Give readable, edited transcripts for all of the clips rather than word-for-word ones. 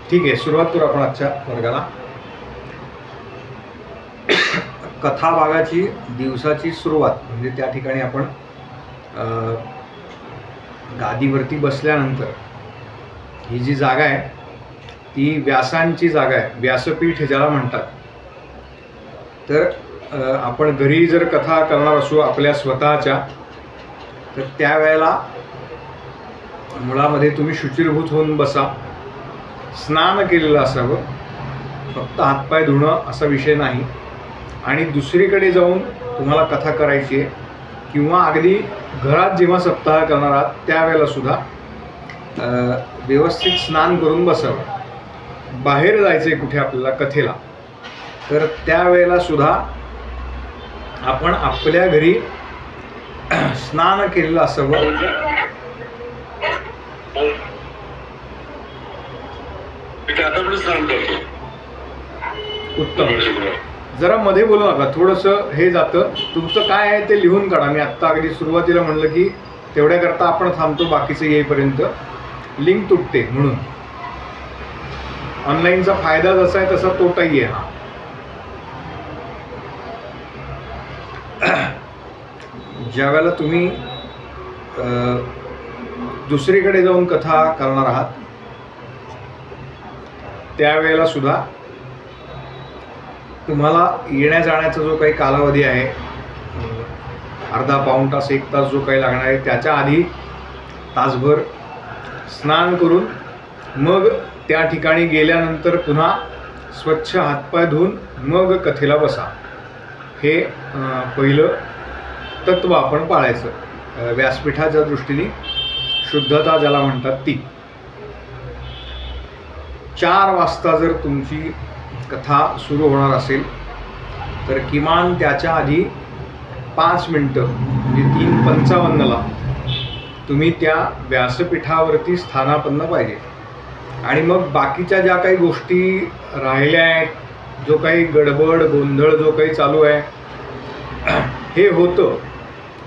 ठीक आहे, सुरुवात करू आपण आजच्या वर्गाला. कथा भागाची दिवसाची सुरुवात म्हणजे त्या ठिकाणी आपण गादीवरती बसल्यानंतर ही जी जागा आहे ती व्यासांची जागा आहे, व्यासपीठ ज्याला म्हणतात. तर आपण घरी जर कथा करणार असू आपल्या स्वतःच्या, तर त्यावेळेला मुळामध्ये तुम्ही शुचिर्भूत होऊन बसा. स्नान केलेलं असावं, फक्त हातपाय धुणं असा विषय नाही. आणि दुसरीकडे जाऊन तुम्हाला कथा करायची आहे किंवा अगदी घरात जेव्हा सप्ताह करणार आहात त्यावेळेला सुद्धा व्यवस्थित स्नान करून बसावं. बाहेर जायचं आहे कुठे आपल्याला कथेला, तर त्यावेळेला सुद्धा आपण आपल्या घरी स्नान केलेलं असावं. उत्तम. जरा मध्ये बोलू नका, थोडंसं हे जातं. तुमचं काय आहे ते लिहून काढा. मी आत्ता अगदी सुरुवातीला म्हणलं की तेवढ्याकरता आपण थांबतो, बाकीचं येईपर्यंत लिंक तुटते. म्हणून ऑनलाईनचा फायदा जसा आहे तसा तोटाही आहे. ज्या वेळेला तुम्ही दुसरीकडे जाऊन कथा करणार आहात त्यावेळेला सुद्धा तुम्हाला येण्या जाण्याचा जो काही कालावधी आहे, अर्धा पाऊण तास 1 तास जो काही लागणार आहे, त्याच्या आधी तासभर स्नान करून मग त्या ठिकाणी गेल्यानंतर पुन्हा स्वच्छ हातपाय धुवून मग कथेला बसा. हे पहिलं तत्त्व आपण पाळायचं. व्यासपीठाच्या दृष्टीने शुद्धता ज्याला म्हणतात ती. 4 वाजता जर तुमची कथा सुरू होणार असेल तर किमान त्याच्या आधी 5 मिनटं म्हणजे 3:55ला तुम्ही त्या व्यासपीठावरती स्थानापन्न पाहिजे. आणि मग बाकीच्या ज्या काही गोष्टी राहिल्या आहेत, जो काही गडबड गोंधळ जो काही चालू आहे, हे होतं.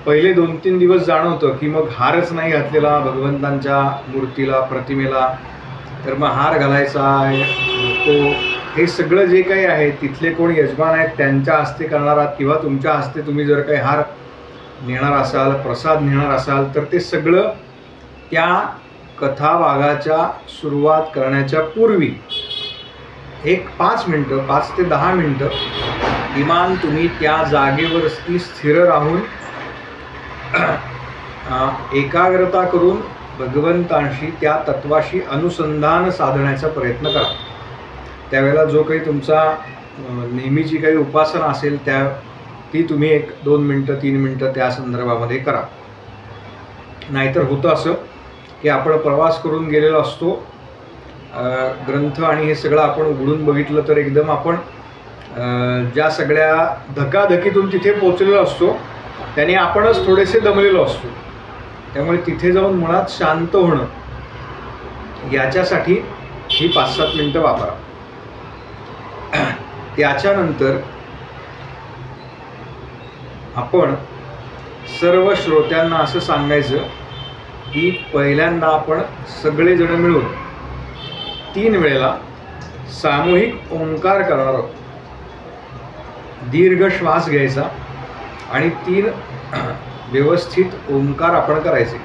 पहिले 2-3 दिवस जाणवतं की मग हारच नाही घातलेला भगवंतांच्या मूर्तीला, प्रतिमेला, तर मग हार घालायचा आहे तो. हे सगळं जे काही आहे तिथले कोण यजमान आहेत त्यांच्या हस्ते करणार आहात किंवा तुमच्या हस्ते तुम्ही जर काही हार नेणार असाल, प्रसाद नेणार असाल, तर ते सगळं त्या कथा भागाच्या सुरुवात करण्याच्या पूर्वी एक 5 मिनटं, 5 ते 10 मिनटं किमान तुम्ही त्या जागेवरती स्थिर राहून एकाग्रता करून भगवंतांशी, त्या तत्वाशी अनुसंधान साधण्याचा प्रयत्न करा. त्यावेळेला जो काही तुमचा नेहमीची काही उपासना असेल ती तुम्ही 1-2 मिनटं 3 मिनटं त्या संदर्भामध्ये करा. नाहीतर होतं असं की आपण प्रवास करून गेलेलो असतो, ग्रंथ आणि हे सगळं आपण उघडून बघितलं तर एकदम आपण ज्या सगळ्या धकाधकीतून तिथे पोचलेलो असतो त्याने आपणच थोडेसे दमलेलो असतो. त्यामुळे तिथे जाऊन मुळात शांत होणं याच्यासाठी ही 5-7 मिनटं वापरा. त्याच्यानंतर आपण सर्व श्रोत्यांना असं सांगायचं की पहिल्यांदा आपण सगळेजण मिळून 3 वेळेला सामूहिक ओंकार करणार आहोत. दीर्घ श्वास घ्यायचा आणि 3 व्यवस्थित ओंकार आपण करायचे.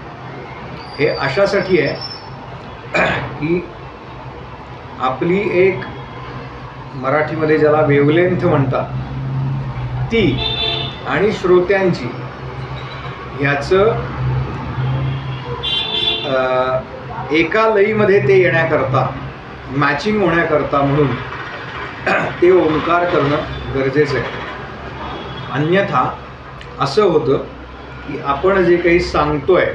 हे अशासाठी आहे की आपली एक मराठीमध्ये ज्याला वेवलेंथ म्हणतात ती आणि श्रोत्यांची ह्याचं एका लईमध्ये ते येण्याकरता, मॅचिंग होण्याकरता म्हणून ते ओंकार करणं गरजेचं आहे. अन्यथा असं होतं की आपण जे काही सांगतोय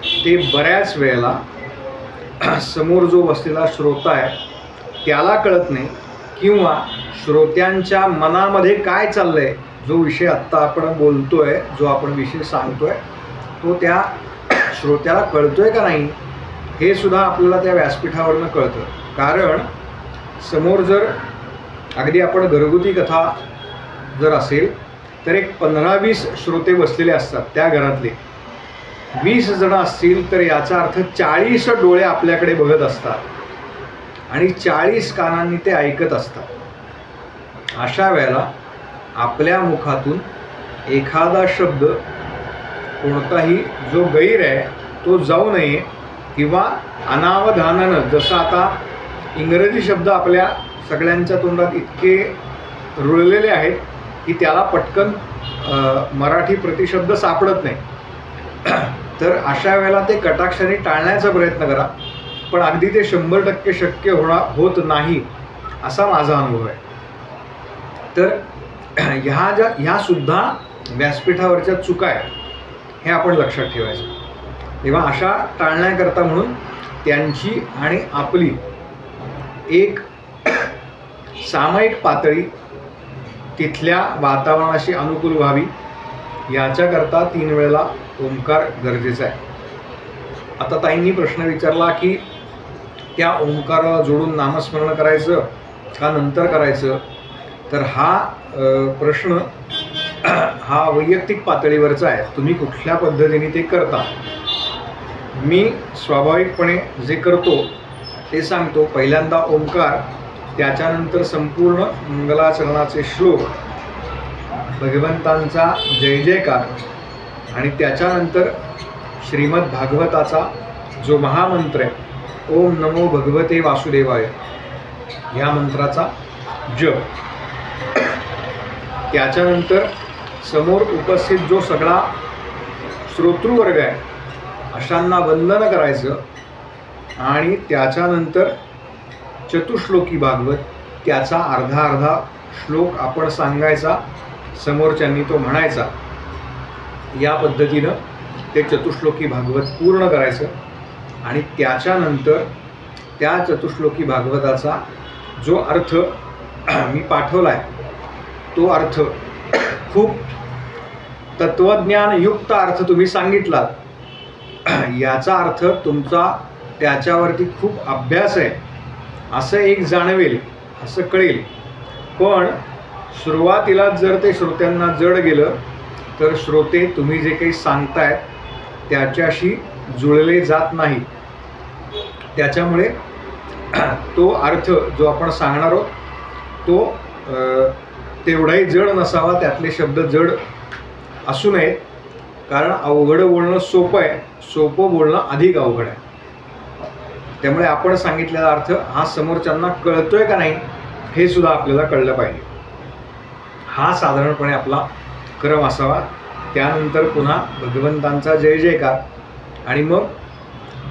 ते बऱ्याच वेळेला समोर जो बसलेला श्रोता आहे त्याला कळत नाही, किंवा श्रोत्यांच्या मनामध्ये काय चाललंय, जो विषय आत्ता आपण बोलतोय, जो आपण विषय सांगतोय तो त्या श्रोत्याला कळतोय का नाही हे सुद्धा आपल्याला त्या व्यासपीठावरनं कळतं. कारण समोर जर अगदी आपण घरगुती कथा जर असेल तर एक 15-20 श्रोते बसलेले असतात. त्या घरातले 20 जण असतील तर याचा अर्थ 40 डोळे आपल्याकडे बघत असतात. आणि 40 कानांनी ते ऐकत असतात। अशा वेळेला आपल्या मुखातून एखादा शब्द कोणताही जो गैर आहे तो जाऊ नये, किंवा अनावधानानं, जसं आता इंग्रजी शब्द आपल्या सगळ्यांच्या तोंडात इतके रुळलेले आहेत की त्याला पटकन मराठी प्रतिशब्द सापडत नाही। तर अशा वेळेला ते कटाक्षाने टाळण्याचा प्रयत्न करा, पण अगदी ते 100% शक्य होत नाही असा माझा अनुभव आहे। तर ह्या सुद्धा व्यासपीठावरच्या चुका आहेत, हे आपण लक्षात ठेवायचं। तेव्हा अशा टाळण्याकरता म्हणून त्यांची आणि आपली एक सामायिक पातळी तिथल्या वातावरणाशी अनुकूल व्हावी, याच्याकरता 3 वेळेला ओंकार गरजेचा आहे। आता ताईंनी प्रश्न विचारला की त्या ओंकाराला जोडून नामस्मरण करायचं का नंतर करायचं, तर हा प्रश्न हा वैयक्तिक पातळीवरचा आहे, तुम्ही कुठल्या पद्धतीने ते करता। मी स्वाभाविकपणे जे करतो ते सांगतो। पहिल्यांदा ओंकार, त्याच्यानंतर संपूर्ण मंगलाचरणाचे श्लोक, भगवंतांचा जय जयकार, आणि त्याच्यानंतर श्रीमद भागवताचा जो महामंत्र आहे ओम नमो भगवते वासुदेवाय, या मंत्राचा जप। त्याच्यानंतर समोर उपस्थित जो सगळा श्रोतृवर्ग आहे अशांना वंदन करायचं, आणि त्याच्यानंतर चतुश्लोकी भागवत, त्याचा अर्धा श्लोक आपण सांगायचा, समोरच्यांनी तो म्हणायचा। या पद्धतीनं ते चतुश्लोकी भागवत पूर्ण करायचं, आणि त्याच्यानंतर त्या चतुश्लोकी भागवताचा जो अर्थ मी पाठवला आहे तो अर्थ खूप तत्वज्ञानयुक्त अर्थ तुम्ही सांगितलात, याचा अर्थ तुमचा त्याच्यावरती खूप अभ्यास आहे असं एक जाणवेल, असं कळेल। पण सुरुवातीला जर ते श्रोत्यांना जड गेलं तर श्रोते तुम्ही जे काही सांगताय त्याच्याशी जुळले जात नाही। त्याच्यामुळे तो अर्थ जो आपण सांगणार आहोत तो तेवढाही जड नसावा, त्यातले शब्द जड असू नयेत, कारण अवघड बोलणं सोपं आहे, सोपं बोलणं अधिक अवघड आहे। त्यामुळे आपण सांगितलेला अर्थ हा समोरच्यांना कळतोय का नाही हे सुद्धा आपल्याला कळलं पाहिजे, हा साधारणपणे आपला क्रम असावा। त्यानंतर पुन्हा भगवंतांचा जय जयकार, आणि मग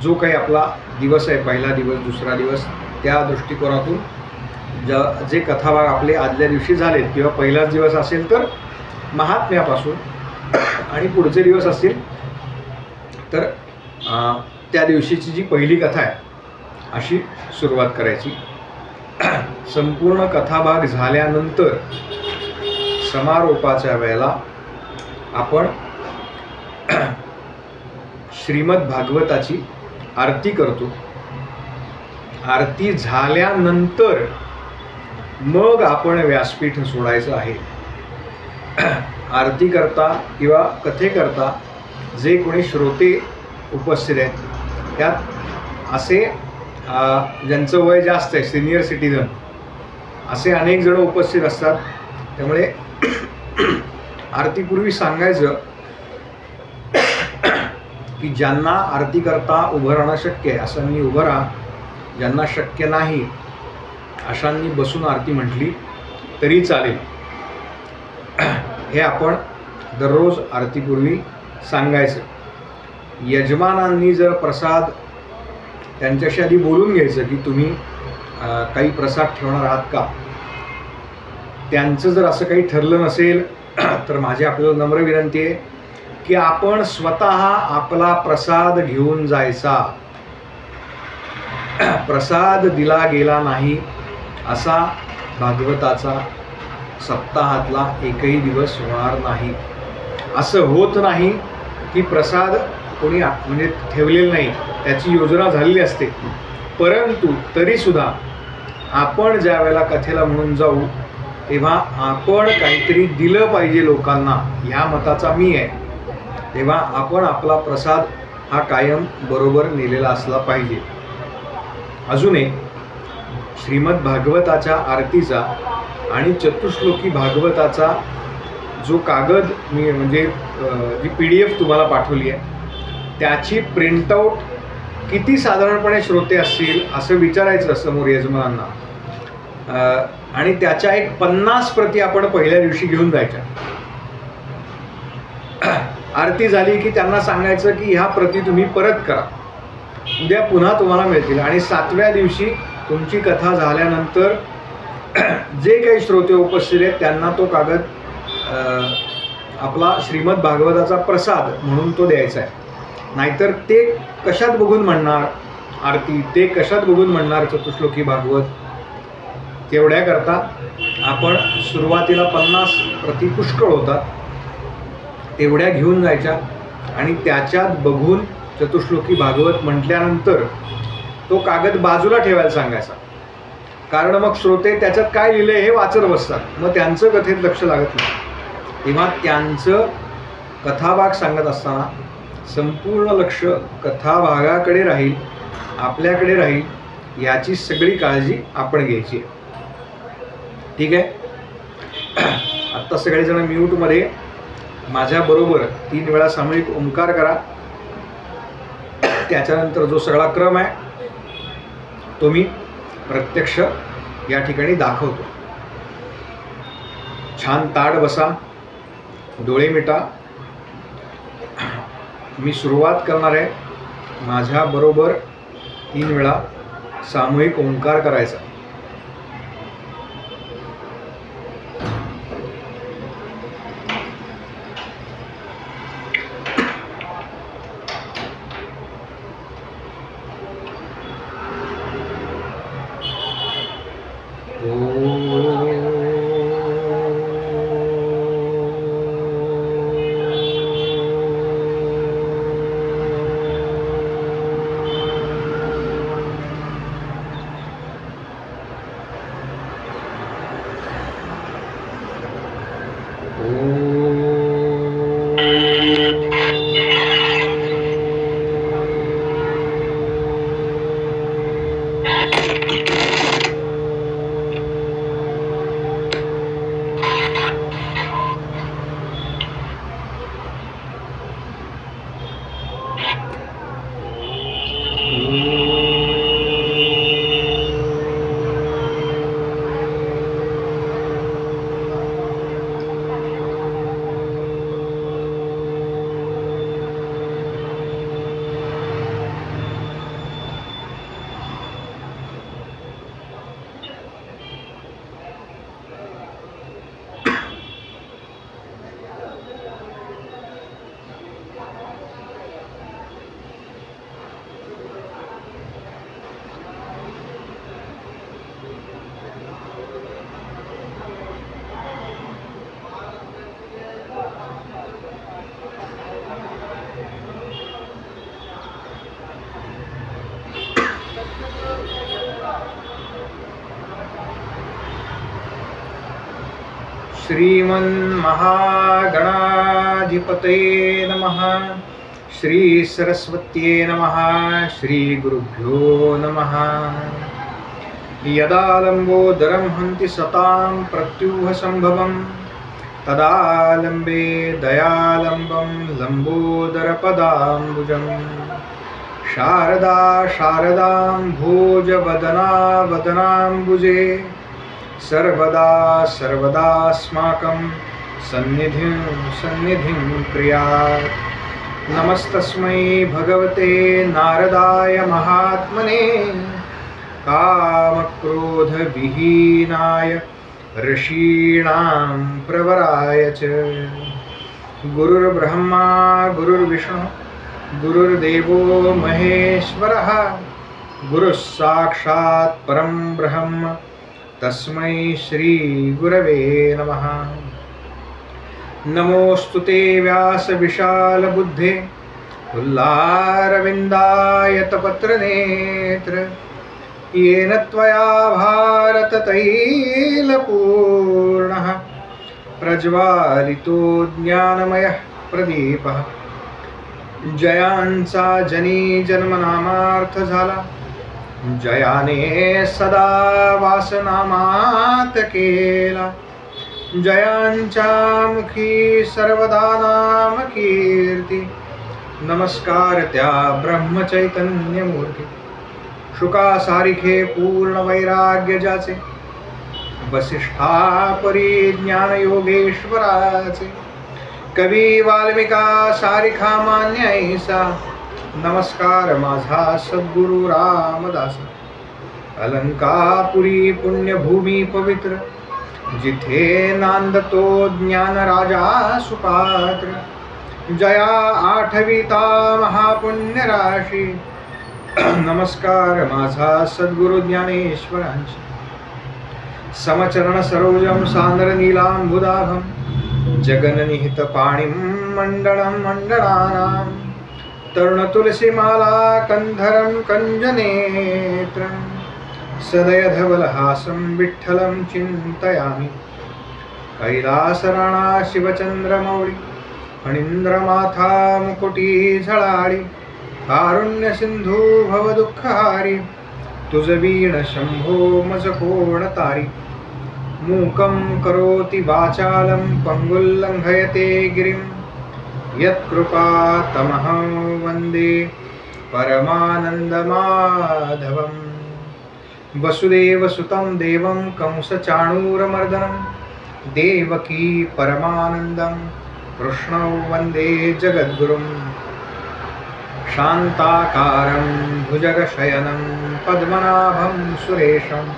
जो काही आपला दिवस आहे, पहिला दिवस, दुसरा दिवस, त्या दृष्टिकोनातून जे कथाभाग आपले आदल्या दिवशी झालेत, किंवा पहिलाच दिवस असेल तर महात्म्यापासून, आणि पुढचे दिवस असतील तर त्या दिवशीची जी पहिली कथा आहे अशी सुरुवात करायची। संपूर्ण कथाभाग झाल्यानंतर समारोपाच्या वेळेला आपण श्रीमद भागवताची आरती करतो। आरती झाल्यानंतर मग आपण व्यासपीठ सोडायचं आहे। आरती करता किंवा कथेकरता जे कोणी श्रोते उपस्थित आहेत त्यात असे ज्यांचं वय जास्त आहे, सिनियर सिटीजन, असे अनेक जण उपस्थित असतात। त्यामुळे आरतीपूर्वी सांगायचं की ज्यांना आरती करता उभं राहणं शक्य आहे अशांनी उभं राहा, ज्यांना शक्य नाही अशांनी बसून आरती म्हटली तरी चालेल। हे आपण दररोज आरतीपूर्वी सांगायचं। यजमानांनी जर प्रसाद त्यांच्याशी आधी बोलून घ्यायचं की तुम्ही काही प्रसाद ठेवणार आहात का। त्यांचं जर असं काही ठरलं नसेल तर माझी आपल्याला नम्र विनंती आहे की आपण स्वतः आपला प्रसाद घेऊन जायचा। प्रसाद दिला गेला नाही असा भागवताचा सप्ताहातला एकही दिवस होणार नाही। असं होत नाही की प्रसाद कोणी म्हणजे ठेवलेलं नाही, त्याची योजना झालेली असते, परंतु तरीसुद्धा आपण ज्या वेळेला कथेला म्हणून जाऊ तेव्हा आपण काहीतरी दिलं पाहिजे लोकांना, ह्या मताचा मी आहे। तेव्हा आपण आपला प्रसाद हा कायम बरोबर नेलेला असला पाहिजे। अजून एक, श्रीमद भागवताच्या आरतीचा आणि चतुश्लोकी भागवताचा जो कागद मी म्हणजे जी PDF तुम्हाला पाठवली आहे त्याची प्रिंटआउट किती साधारणपणे श्रोते असतील असं विचारायचं समोर यजमानांना, आणि त्याच्या एक 50 प्रती आपण पहिल्या दिवशी घेऊन जायच्या. आरती झाली की त्यांना सांगायचं की ह्या प्रती तुम्ही परत करा, उद्या पुन्हा तुम्हाला मिळतील. आणि 7व्या दिवशी तुमची कथा झाल्यानंतर जे काही श्रोते उपस्थित आहेत त्यांना तो कागद आपला श्रीमद भागवताचा प्रसाद म्हणून तो द्यायचा आहे. नाहीतर ते कशात बघून म्हणणार आरती, ते कशात बघून म्हणणार चतुश्लोकी भागवत. तेवढ्याकरता आपण सुरुवातीला 50 प्रती पुष्कळ होतात तेवढ्या घेऊन जायच्या आणि त्याच्यात बघून चतुश्लोकी भागवत म्हटल्यानंतर तो कागद बाजूला ठेवायला सांगायचा. कारण मग श्रोते त्याच्यात काय लिहिलं हे वाचत बसतात, मग त्यांचं कथेत लक्ष लागत नाही. तेव्हा त्यांचं कथाभाग सांगत असताना संपूर्ण लक्ष कथाभागाकडे राहील, आपल्याकडे राहील, याची सगळी काळजी आपण घ्यायची आहे. ठीक आहे. आत्ता सगळेजण म्यूटमध्ये माझ्याबरोबर 3 वेळा सामूहिक ओंकार करा. त्याच्यानंतर जो सगळा क्रम आहे तो मी प्रत्यक्ष या ठिकाणी दाखवतो. छान ताठ बसा, डोळे मिटा. मी सुरुवात करणार आहे. माझ्याबरोबर 3 वेळा सामूहिक ओंकार करायचा. श्रीमन्महागणाधिपतये नमः. श्री सरस्वत्ये नमः. श्री गुरुभ्यो नमः. यदा लंबोदरं हन्ति सतां प्रत्यूह संभवं तदा लंबे दयालंबं लंबोदरपदाम्बुजं. शारदा शारदां भोजवदना वदनाम्बुजे सर्वदा सर्वदास्माकं सन्निधिं सन्निधिं क्रियात्. नमस्तस्मै भगवते नारदाय महात्मने कामक्रोधविहीनाय ऋषीणां प्रवराय च. गुरुर्ब्रह्मा गुरुर्विष्णु गुरुर्देवो महेश्वरः. गुरुः साक्षात् परं ब्रह्म तस्मै श्री गुरवे नमः. नमोस्तुते व्यास विशाल बुद्धे उल्लारविन्दायतपत्रनेत्र. येन त्वया भारत तैलपूर्णः प्रज्वालितो ज्ञानमयः प्रदीपः. जयांचा जनी जन्मनामार्थ झाला जयाने सदा वासनामात केला, जयांच्या मुखी सर्वदा नाम कीर्ती. नमस्कार त्या ब्रह्मचैतन्य मूर्ती, शुका सारिखे पूर्ण वैराग्य ज्याचे, वसिष्ठा परी ज्ञान योगेश्वराचे, कवी वाल्मिका सारिखा मान्य ऐसा. नमस्कार माझा सद्गुरु रामदास, अलंकापुरी पुण्यभूमी पवित्र, जिथे नांदतो ज्ञान राजा सुपात्र. जया आठविता महापुण्य राशी, नमस्कार माझा सद्गुरु ज्ञानेश्वरांची. समचरण सरोजम सांद्र नीलांबुदाभम, जगन्निहित पाणिं मंडलं मंडलानां. तरुण तुलसीमाला कंधरं कंजनेत्रं, सदय धवलहासं विठ्ठलं चिन्तयामि. कैलासराणा शिवचंद्रमौळी, फणींद्रमाथा मुकुटी झळाळी. कारुण्य सिंधू भव दुःखहारी, तुझ वीण शंभो मज कोण तारी. मूकं करोति वाचालं पंगुं लंघयते गिरिं, यत्कृपातमहं वन्दे परमानन्दमाधवं. वसुदेवसुतं देवं कंसचाणूरमर्दनं, देवकी परमानन्दं कृष्णं वन्दे जगद्गुरुं. शान्ताकारं भुजगशयनं पद्मनाभं सुरेशं,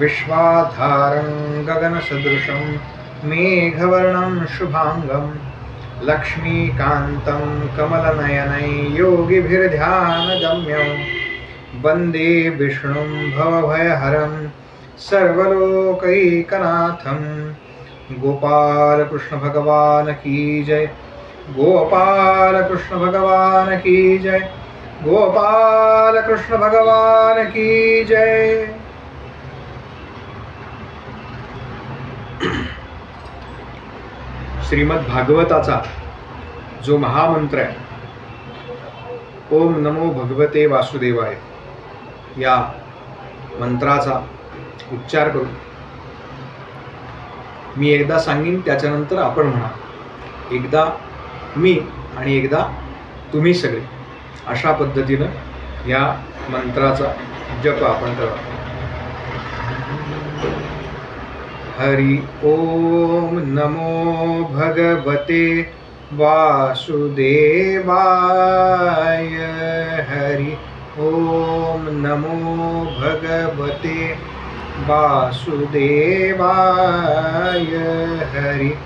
विश्वाधारं गगनसदृशं मेघवर्णं शुभांगं. लक्ष्मीकान्तं कमलनयनै योगिभिर्ध्यानगम्यं, वन्दे विष्णुं भवभयहरं सर्वलोकैकनाथं. गोपाल कृष्ण भगवान की जय, गोपाल कृष्ण भगवान की जय, गोपाल कृष्ण भगवान की जय. श्रीमद भागवताचा जो महामंत्र आहे, ओम नमो भगवते वासुदेवाय, या मंत्राचा उच्चार करू. मी एकदा सांगीन, त्याच्यानंतर आपण म्हणा. एकदा मी आणि एकदा तुम्ही सगळे, अशा पद्धतीनं या मंत्राचा जप आपण करा. हरि ओम नमो भगवते वासुदेवाय. हरि ओम नमो भगवते वासुदेवाय. हरि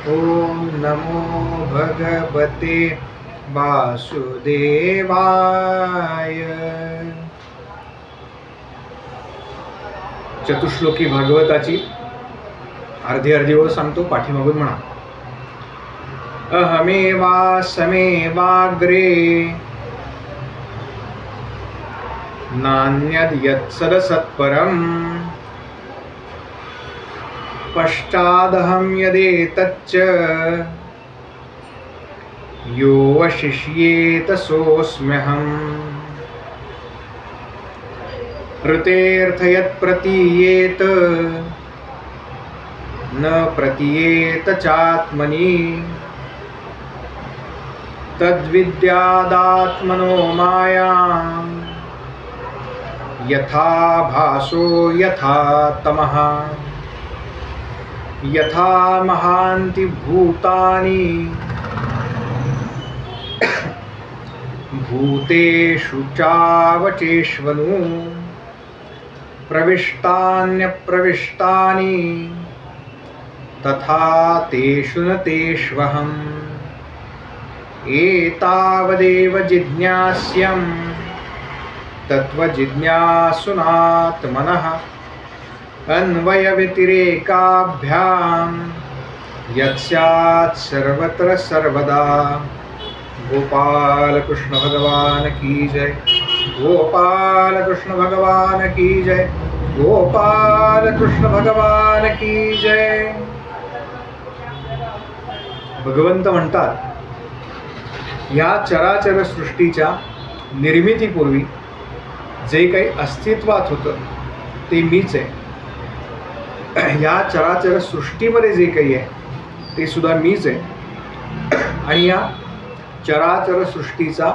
ओम नमो भगवते वासुदेवाय. चतुश्लोकी भागवताची अर्धी ओळ सांगतो, पाठीमागून म्हणा. अहमेवा समेवाग्रे, नान्यद् यत्सदसत्परम्. पश्चादहं यदेतच्च, यो वशिष्येत सोऽस्म्यहम्. ऋतेऽर्थ यत्प्रतीयेत, न प्रतीयेत चात्मनि. तद्विद्यादात्मनो मायां, यथा भासो यथा तमः. यथा महान्ति भूतानि, भूतेषु चावचेष्वनु. प्रविष्टान्यप्रविष्टानि, तथा तेषु न तेष्वहम्. एतावदेव जिज्ञास्यं तत्त्वजिज्ञासुनात्मनः. अन्वयव्यतिरेकाभ्यां यत्स्यात् सर्वत्र सर्वदा. गोपाल कृष्ण भगवान की जय, गोपाल कृष्ण भगवान की जय, गोपाल कृष्ण भगवान की जय. भगवंत म्हणतात, या चराचर सृष्टीच्या निर्मितीपूर्वी जे काही अस्तित्वात होतं ते मीच आहे. या चराचर सृष्टीमध्ये जे काही आहे ते सुद्धा मीच आहे. आणि या चराचर सृष्टीचा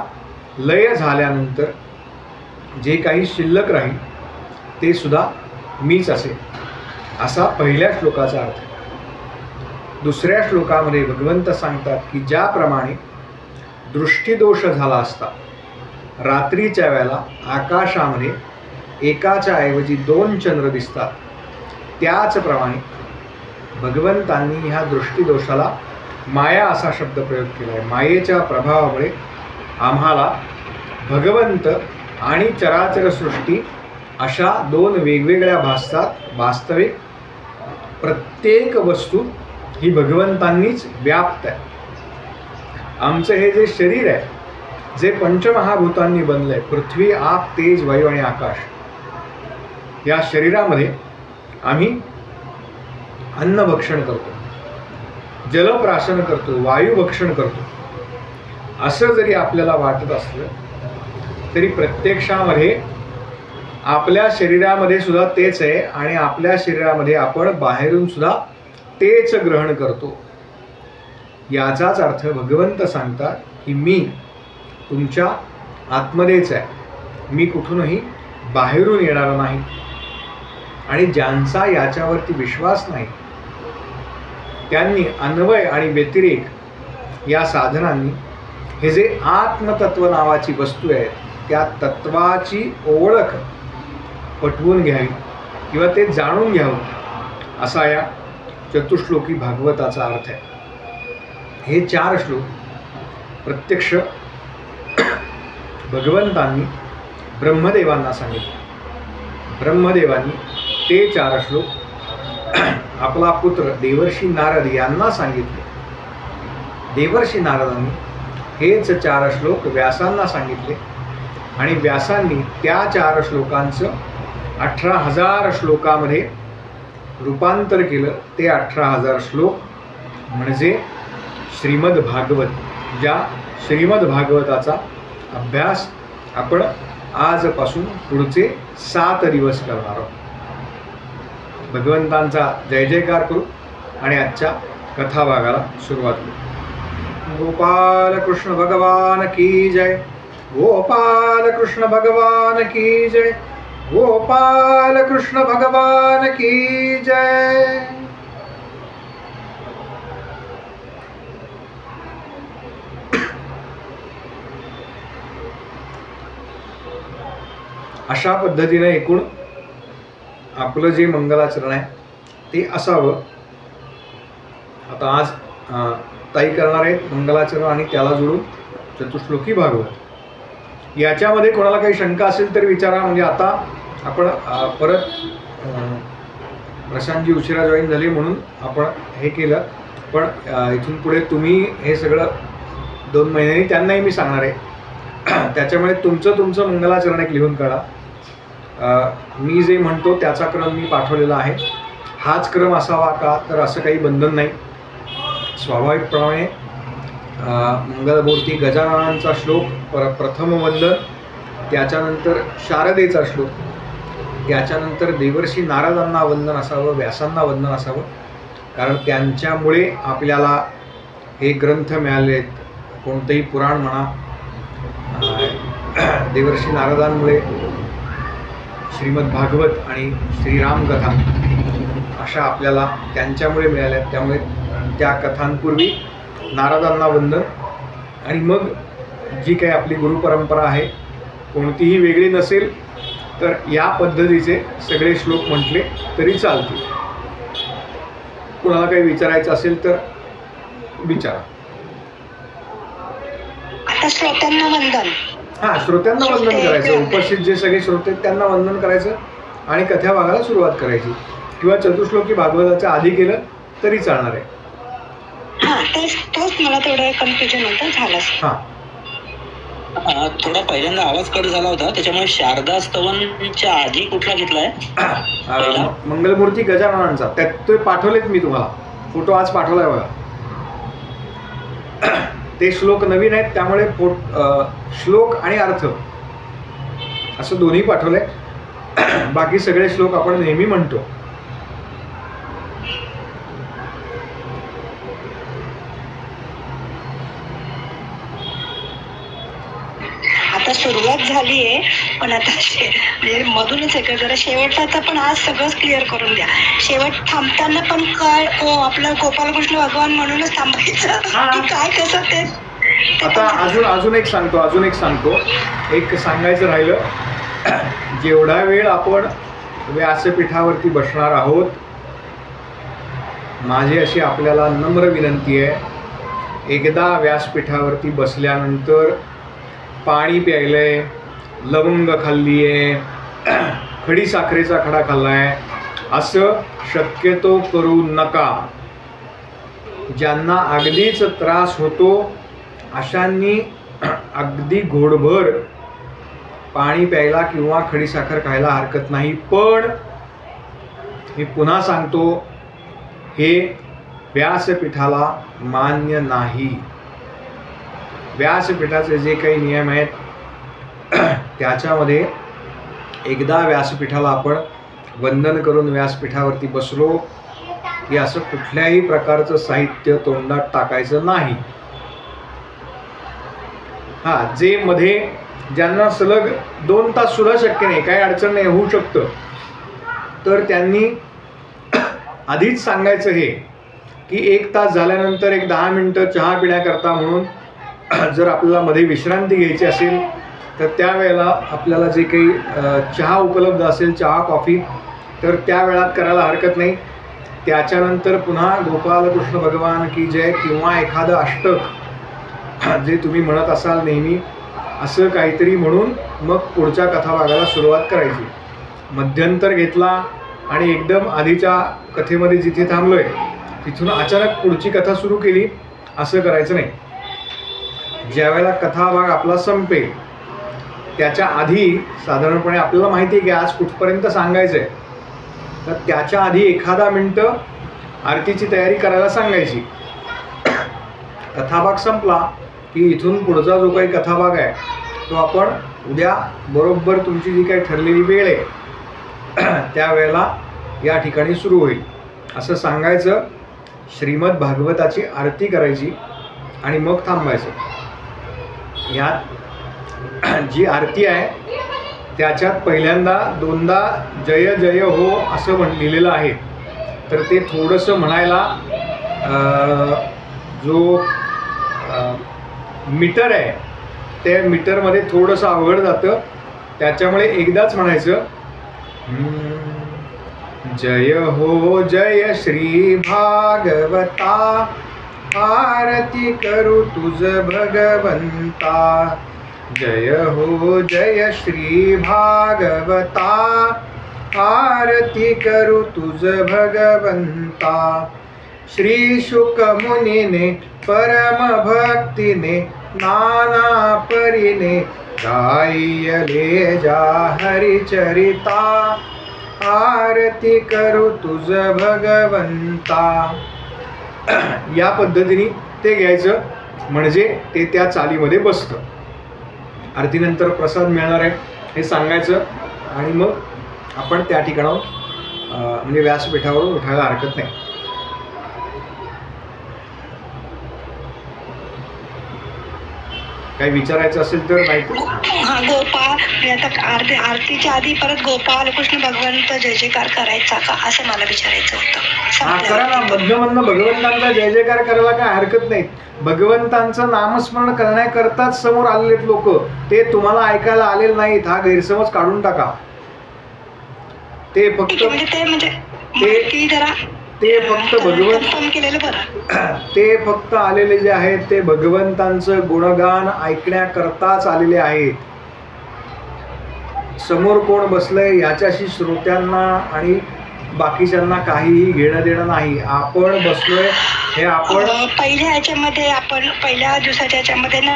लय झाल्यानंतर जे काही शिल्लक राहील ते सुद्धा मीच असेल, असा पहिल्या श्लोकाचा अर्थ आहे. दुसऱ्या श्लोकामध्ये भगवंत सांगतात की ज्याप्रमाणे दृष्टीदोष झाला असता रात्रीच्या वेळेला आकाशामध्ये एकाच्या ऐवजी 2 चंद्र दिसतात, त्याचप्रमाणे भगवंतांनी ह्या दृष्टीदोषाला माया असा शब्द प्रयोग केला आहे. मायेच्या प्रभावामुळे आम्हाला भगवंत आणि चराचर सृष्टी अशा 2 वेगवेगळ्या भासतात. वास्तविक प्रत्येक वस्तू ही भगवंतांनीच व्याप्त आहे. आमचं हे जे शरीर आहे, जे पंचमहाभूतांनी बनलं आहे, पृथ्वी, आप, तेज, वायू आणि आकाश, या शरीरामध्ये आम्ही अन्न भक्षण करतो, जलप्राशन करतो, वायू भक्षण करतो. असं जरी आपल्याला वाटत असलं तरी प्रत्यक्षामध्ये आपल्या शरीरामध्ये सुद्धा तेच आहे आणि आपल्या शरीरामध्ये आपण बाहेरून सुद्धा तेच ग्रहण करतो. याचाच अर्थ भगवंत सांगतात की मी तुमच्या आतमध्येच आहे, मी कुठूनही बाहेरून येणार नाही. आणि ज्यांचा याच्यावरती विश्वास नाही त्यांनी अन्वय आणि व्यतिरेक या साधनांनी हे जे आत्मतत्व नावाची वस्तू आहे त्या तत्वाची ओळख पटवून घ्यावी किंवा ते जाणून घ्यावं, असा या चतुश्लोकी भागवताचा अर्थ आहे. हे 4 श्लोक प्रत्यक्ष भगवंतांनी ब्रह्मदेवांना सांगितले. ब्रह्मदेवांनी ते 4 श्लोक आपला पुत्र देवर्षी नारद यांना सांगितले. देवर्षी नारदांनी हेच 4 श्लोक व्यासांना सांगितले आणि व्यासांनी त्या 4 श्लोकांचं 18,000 श्लोकामध्ये रूपांतर केलं. ते 18,000 श्लोक म्हणजे श्रीमद भागवत. ज्या श्रीमद भागवताचा अभ्यास आपण आजपासून पुढचे 7 दिवस करणार आहोत. भगवंतांचा जय जयकार करू आणि आजच्या कथाभागाला सुरुवात करू. गोपाल कृष्ण भगवान की जय. गोपाल कृष्ण भगवान की जय. गोपाल कृष्ण भगवान की जय. अशा पद्धतीने एकूण आपलं जे मंगलाचरण आहे ते असावं. आता आज ताई करणार आहेत मंगलाचरण आणि त्याला जोडून चतुश्लोकी भागवत. याच्यामध्ये कोणाला काही शंका असेल तर विचारा. म्हणजे आता आपण परत प्रशांतजी उशिरा जॉईन झाले म्हणून आपण हे केलं, पण इथून पुढे तुम्ही हे सगळं 2 महिन्यांनी त्यांनाही मी सांगणार आहे. त्याच्यामुळे तुमचं मंगलाचरण एक लिहून काढा. मी जे म्हणतो त्याचा क्रम मी पाठवलेला आहे. हाच क्रम असावा का, तर असं काही बंधन नाही. स्वाभाविकप्रमाणे मंगलमूर्ती गजाननांचा श्लोक प्रथम वंदन, त्याच्यानंतर शारदेचा श्लोक, त्याच्यानंतर देवर्षी नारदांना वंदन असावं, व्यासांना वंदन असावं. कारण त्यांच्यामुळे आपल्याला हे ग्रंथ मिळाले आहेत. कोणतंही पुराण म्हणा, देवर्षी नारदांमुळे श्रीमद भागवत आणि श्रीराम कथा अशा आपल्याला त्यांच्यामुळे मिळाल्या. त्यामुळे त्या कथांपूर्वी नारदांना वंदन आणि मग जी काही आपली गुरुपरंपरा आहे कोणतीही वेगळी नसेल तर या पद्धतीचे सगळे श्लोक म्हटले तरी चालतील. कुणाला काही विचारायचं असेल तर विचारा. श्रोत्यांना वंदन. हां, श्रोत्यांना वंदन करायचं. उपस्थित जे सगळे श्रोते आहेत त्यांना वंदन करायचं आणि कथा भागाला सुरुवात करायची. किंवा चतुश्लोकी भागवताच्या आधी केलं तरी चालणार आहे. तोच मला तेवढं कन्फ्युजन होतं. झालं. थोडा पहिल्यांदा आवाज कट झाला होता, त्याच्यामुळे शारदा स्तवनच्या आधी कुठला घेतलाय? मंगलमूर्ती गजाननांचा. त्यात ते पाठवलेत मी तुम्हाला, फोटो आज पाठवलाय बघा. ते श्लोक नवीन आहेत त्यामुळे श्लोक आणि अर्थ असं दोन्ही पाठवलंय. बाकी सगळे श्लोक आपण नेहमी म्हणतो. आता सुरुवात झालीये, पण आता म्हणजे मधूनच आहे का जरा शेवटाचं पण आज सगळंच क्लिअर करून द्या. शेवट थांबताना पण काय आपलं गोपालकृष्ण भगवान म्हणूनच थांबायचं की काय कसं ते आता अजून एक सांगतो. एक सांगायचं राहिलं. जेवढा वेळ आपण व्यासपीठावरती बसणार आहोत, माझी अशी आपल्याला नम्र विनंती आहे, एकदा व्यासपीठावरती बसल्यानंतर पाणी प्यायलंय, लवंग खाल्ली आहे, खडी साखरेचा खडा खाल्लाय, असं शक्यतो करू नका. ज्यांना अगदीच त्रास होतो अशांनी अगदी घोडभर पाणी प्यायला किंवा खडीसाखर खायला हरकत नाही. पण मी पुन्हा सांगतो, हे व्यासपीठाला मान्य नाही. व्यासपीठाचे जे काही नियम आहेत त्याच्यामध्ये एकदा व्यासपीठाला आपण वंदन करून व्यासपीठावरती बसलो की असं कुठल्याही प्रकारचं साहित्य तोंडात टाकायचं नाही. जे मध्ये ज्यांना सलग 2 तास सुद्धा शक्य नाही, काही अडचण नाही, होऊ शकतं, तर त्यांनी आधीच सांगायचं हे की 1 तास झाल्यानंतर एक 10 मिनटं चहा पिण्याकरता म्हणून जर आपल्याला मध्ये विश्रांती घ्यायची असेल तर त्यावेळेला आपल्याला जे काही चहा उपलब्ध असेल, चहा कॉफी, तर त्या वेळात करायला हरकत नाही. त्याच्यानंतर पुन्हा गोपालकृष्ण भगवान की जय किंवा एखादं अष्टक जे तुम्ही म्हणत असाल नेहमी, असं काहीतरी म्हणून मग पुढच्या कथाभागाला सुरुवात करायची. मध्यंतर घेतला आणि एकदम आधीच्या कथेमध्ये जिथे थांबलोय तिथून अचानक पुढची कथा सुरू केली, असं करायचं नाही. ज्यावेळेला कथाभाग आपला संपेल त्याच्या आधी साधारणपणे आपल्याला माहिती आहे की आज कुठपर्यंत सांगायचं आहे, तर त्याच्या आधी एखादा मिनटं आरतीची तयारी करायला सांगायची. कथाभाग संपला की इथून पुढचा जो काही कथाभाग आहे तो आपण उद्या बरोबर तुमची जी काही ठरलेली वेळ आहे त्यावेळेला या ठिकाणी सुरू होईल असं सांगायचं. श्रीमद भागवताची आरती करायची आणि मग थांबायचं. यात जी आरती आहे त्याच्यात पहिल्यांदा 2दा जय जय हो असं लिहिलेलं आहे, तर ते थोडंसं म्हणायला जो मीटर आहे त्या मीटरमध्ये थोडंसं अवघड जातं. त्याच्यामुळे एकदाच म्हणायचं, जय हो जय श्री भागवता, आरती करू तुझ भगवंता. जय हो जय श्री भागवता, आरती करू तुझ भगवंता. श्री शुक मुनीने परम भक्तीने नाना परीने गायले जा हरिचरिता. आरती करू तुझ भगवंता. या पद्धतीने ते घ्यायचं, म्हणजे ते त्या चालीमध्ये बसतं. आरतीनंतर प्रसाद मिळणार आहे हे सांगायचं आणि मग आपण त्या ठिकाणावर म्हणजे व्यासपीठावरून उठायला हरकत नाही. काही विचारायचं असेल तर नाही. गोपाळ आता आरतीच्या आधी परत गोपालकृष्ण भगवंत जय जयकार करायचा का असं मला विचारायचं होतं. करा ना, मधनं भगवंतांचा जय जयकार करायला काय हरकत नाही. भगवंतांचं नामस्मरण करण्याकरताच समोर आलेले लोक, ते तुम्हाला ऐकायला आलेले नाहीत, हा गैरसमज काढून टाका. ते फक्त ते फक्त आलेले जे आहेत ते भगवंतांचं गुणगान ऐकण्याकरताच आलेले आहेत. समोर कोण बसलंय याच्याशी श्रोत्यांना आणि बाकीच्यांना काहीही घेणं देणं नाही. आपण बसलोय हे आपण पहिल्या ह्याच्यामध्ये आपण पहिल्या दिवसाच्या ह्याच्यामध्ये ना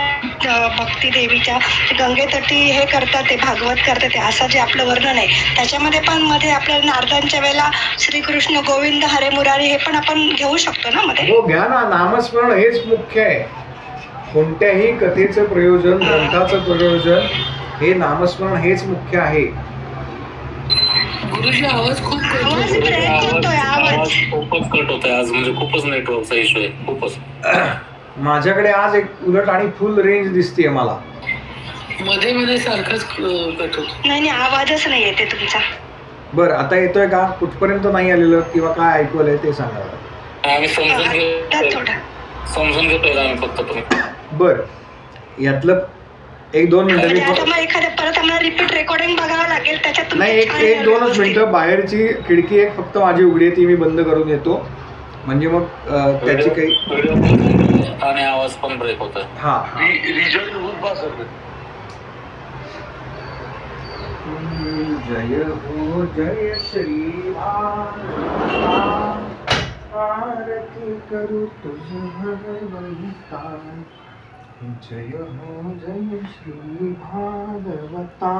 भक्ती देवीच्या गंगेतटी हे करतात, ते भागवत करतात, ते असं जे आपलं वर्णन आहे त्याच्यामध्ये पण मध्ये आपल्याला नारदांच्या वेळेला श्रीकृष्ण गोविंद हरे मुरारी हे पण आपण घेऊ शकतो ना मध्ये. हो घ्या ना, नामस्मरण हेच मुख्य आहे. कोणत्याही कथेचं प्रयोजन, ग्रंथाचं प्रयोजन हे नामस्मरण हेच मुख्य आहे. गुरुजी आवाज खूप आवाज ब्रेक होतोय, आवाज खूपच कट होतोय आज, म्हणजे खूपच नेटवर्कचा इश्यू आहे खूपच. माझ्याकडे आज एक उलट आणि फुल रेंज दिसते मला. मध्ये मध्ये सारखाच कट होतो. नाही आवाजच नाही येते तुमचा. बरं, आता येतोय का? कुठपर्यंत नाही आलेलं किंवा काय ऐकू आलंय ते सांगा. आम्ही थोडा समजून घेतोय आम्ही फक्त तुम्ही. बरं, यातलं 1-2 म्हणजे आता मिनिटं मग एखाद्या परत आम्हाला रिपीट रेकॉर्डिंग बघावं लागेल त्याच्यात. नाही, 1-2च मिनिटं. बाहेरची खिडकी एक फक्त माझी उघडी आहे, ती मी बंद करून येतो, म्हणजे मग त्याची काही आणि आवाज पण ब्रेक होतोय. हा जय हो जय श्री आरती करू तुझ भगवंता. जय हो जय श्री भागवता.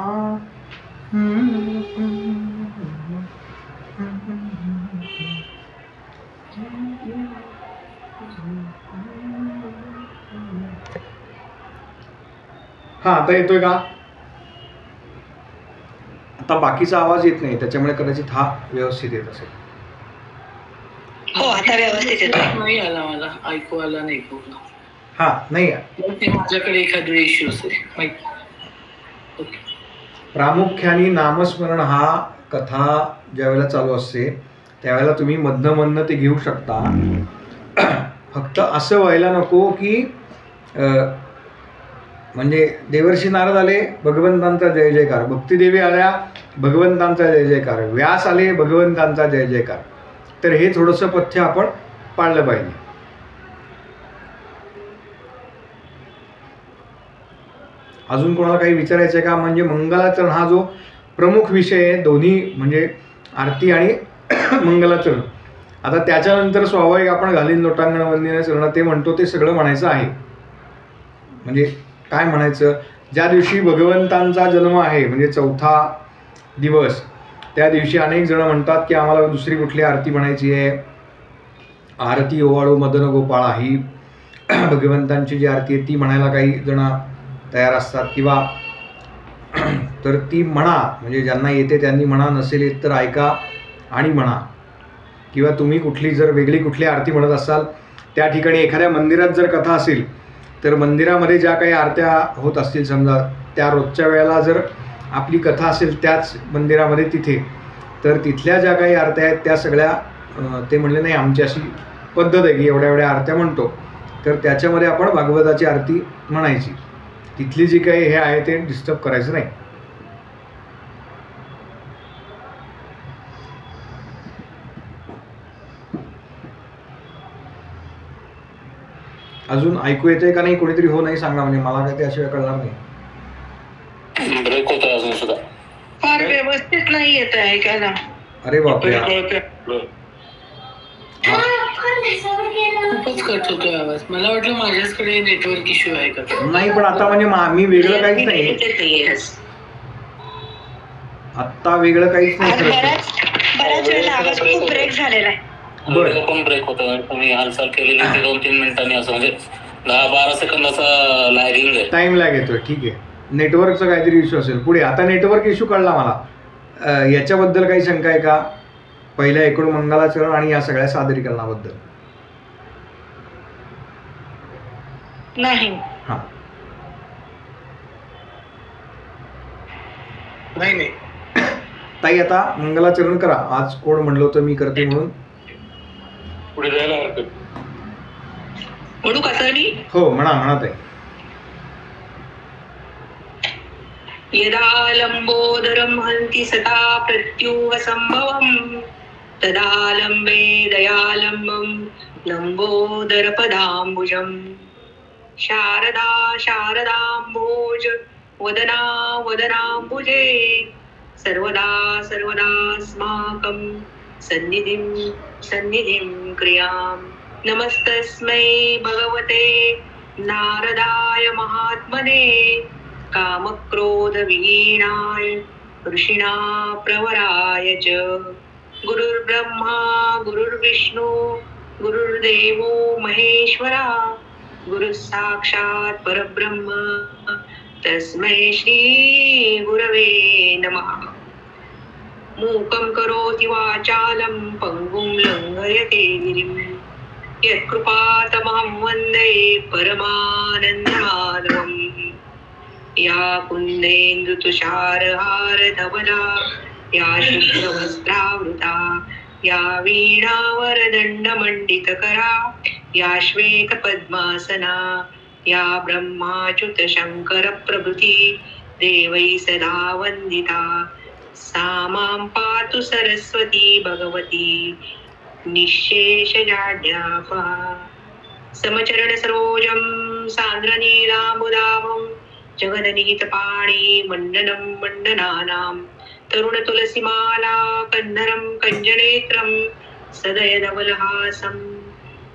हा, आता येतोय का? आता बाकीचा आवाज येत नाही, त्याच्यामुळे कदाचित हा व्यवस्थित येत असेल. हो, आता व्यवस्थित येतो. नाही आला, मला ऐकू आला नाही पूर्ण. हा, नाही, ते माझ्याकडे एखादा इश्यू असेल. प्रामुख्याने नामस्मरण हा कथा ज्यावेळेला चालू असते त्यावेळेला तुम्ही मधनं ते घेऊ शकता. फक्त असं व्हायला नको की म्हणजे देवर्षी नारद आले, भगवंतांचा जय जयकार. भक्तिदेवी आल्या, भगवंतांचा जय जयकार. व्यास आले, भगवंतांचा जय जयकार. तर हे थोडंसं पथ्य आपण पाळलं पाहिजे. अजून कोणाला काही विचारायचं आहे का? म्हणजे मंगलाचरण हा जो प्रमुख विषय आहे, दोन्ही म्हणजे आरती आणि मंगलाचरण. आता त्याच्यानंतर स्वाभाविक आपण घालीन लोटांगण वंदिने चरण ते म्हणतो ते सगळं म्हणायचं आहे. म्हणजे काय म्हणायचं? ज्या दिवशी भगवंतांचा जन्म आहे म्हणजे 4था दिवस, त्या दिवशी अनेक जण म्हणतात की आम्हाला दुसरी कुठली आरती म्हणायची आहे. आरती ओवाळू मदन गोपाळा ही भगवंतांची जी आरती आहे ती म्हणायला काही जण तयार असतात, किंवा तर ती म्हणा, म्हणजे ज्यांना येते त्यांनी म्हणा, नसेल येत तर ऐका आणि म्हणा. किंवा तुम्ही कुठली जर वेगळी कुठली आरती म्हणत असाल, त्या ठिकाणी एखाद्या मंदिरात जर कथा असेल तर मंदिरामध्ये ज्या काही आरत्या होत असतील समजा, त्या रोजच्या वेळेला जर आपली कथा असेल त्याच मंदिरामध्ये तिथे, तर तिथल्या ज्या काही आरत्या आहेत त्या सगळ्या ते म्हणले नाही आमची अशी पद्धत आहे की एवढ्या एवढ्या आरत्या म्हणतो, तर त्याच्यामध्ये आपण भागवताची आरती म्हणायची. तिथली जी काही हे आहे ते डिस्टर्ब करायचं नाही. अजून ऐकू येतंय का नाही? कोणीतरी हो नाही सांगा, म्हणजे मला काय त्याशिवाय कळणार नाही. ब्रेक होतोय अजून सुद्धा. फार व्यवस्थित नाही येत आहे ऐकायला. अरे बापरे, खूपच कट होतोय आवाज. मला वाटलं माझ्याचकडे नेटवर्क इश्यू आहे का? नाही, पण आता म्हणजे मी वेगळं काहीच नाही, आत्ता वेगळं काहीच नाही. बऱ्याच वेळेला आवाज खूप ब्रेक झालेला आहे. बरं, पण ब्रेक होतो. तुम्ही हालचाल केलेली ती 2-3 मिनिटांनी असं म्हणजे 10-12 सेकंदाचा लॅगिंग आहे, टाइम लॅग येतोय. ठीक आहे, नेटवर्कचा काहीतरी इश्यू असेल. पुढे आता नेटवर्क इश्यू कळला मला. याच्याबद्दल काही शंका आहे का? पहिल्या एकूण मंगलाचरण आणि या सगळ्या सादरीकरणाबद्दल? नाही. हां, नाही ताई आता मंगलाचरण करा. आज कोण म्हणलं होतं मी करते म्हणून? पुढे जायला हरकत. म्हणू का सर मी? हो, म्हणा ताई. यदा लंबोदरं हन्ति सदा प्रत्युवसंभवम् तदा लंबे दयालंबं लंबोदरपदाम्बुजम् शारदा शारदाम्बोज वदना वदनाम्बुजे सर्वदा सर्वदास्माकं सन्निधिं क्रियां. नमस्तस्मै भगवते नारदाय महात्मने कामक्रोधविहीनाय ऋषिणा प्रवराय च. गुरुर्ब्रह्मा गुरुर्विष्णू गुरुर्देवो महेश्वरा गुरुः साक्षात् परब्रह्म तस्मै श्री गुरवे नमः. मूकं करोति वाचालं पङ्गुं लङ्घयते गिरिं यत्कृपातमहं वन्दे परमानन्दमाधवम्. या कुन्देन्दुतुषारहारधवला या शुभ्रवस्त्रावृता या वीणावरदण्डमण्डितकरा या श्वेतपद्मासना या ब्रह्माच्युतशङ्करप्रभृति देवैः सदा वन्दिता सा मां पातु सरस्वती भगवती निःशेषजाड्यापहा. समचरणसरोजं सान्द्रनीलाम्बुदाभं जगदनिहितपाणि मण्डनं मण्डनानां तरुणतुलसीमाला कन्धरं कञ्जनेत्रं सदयधवलहासं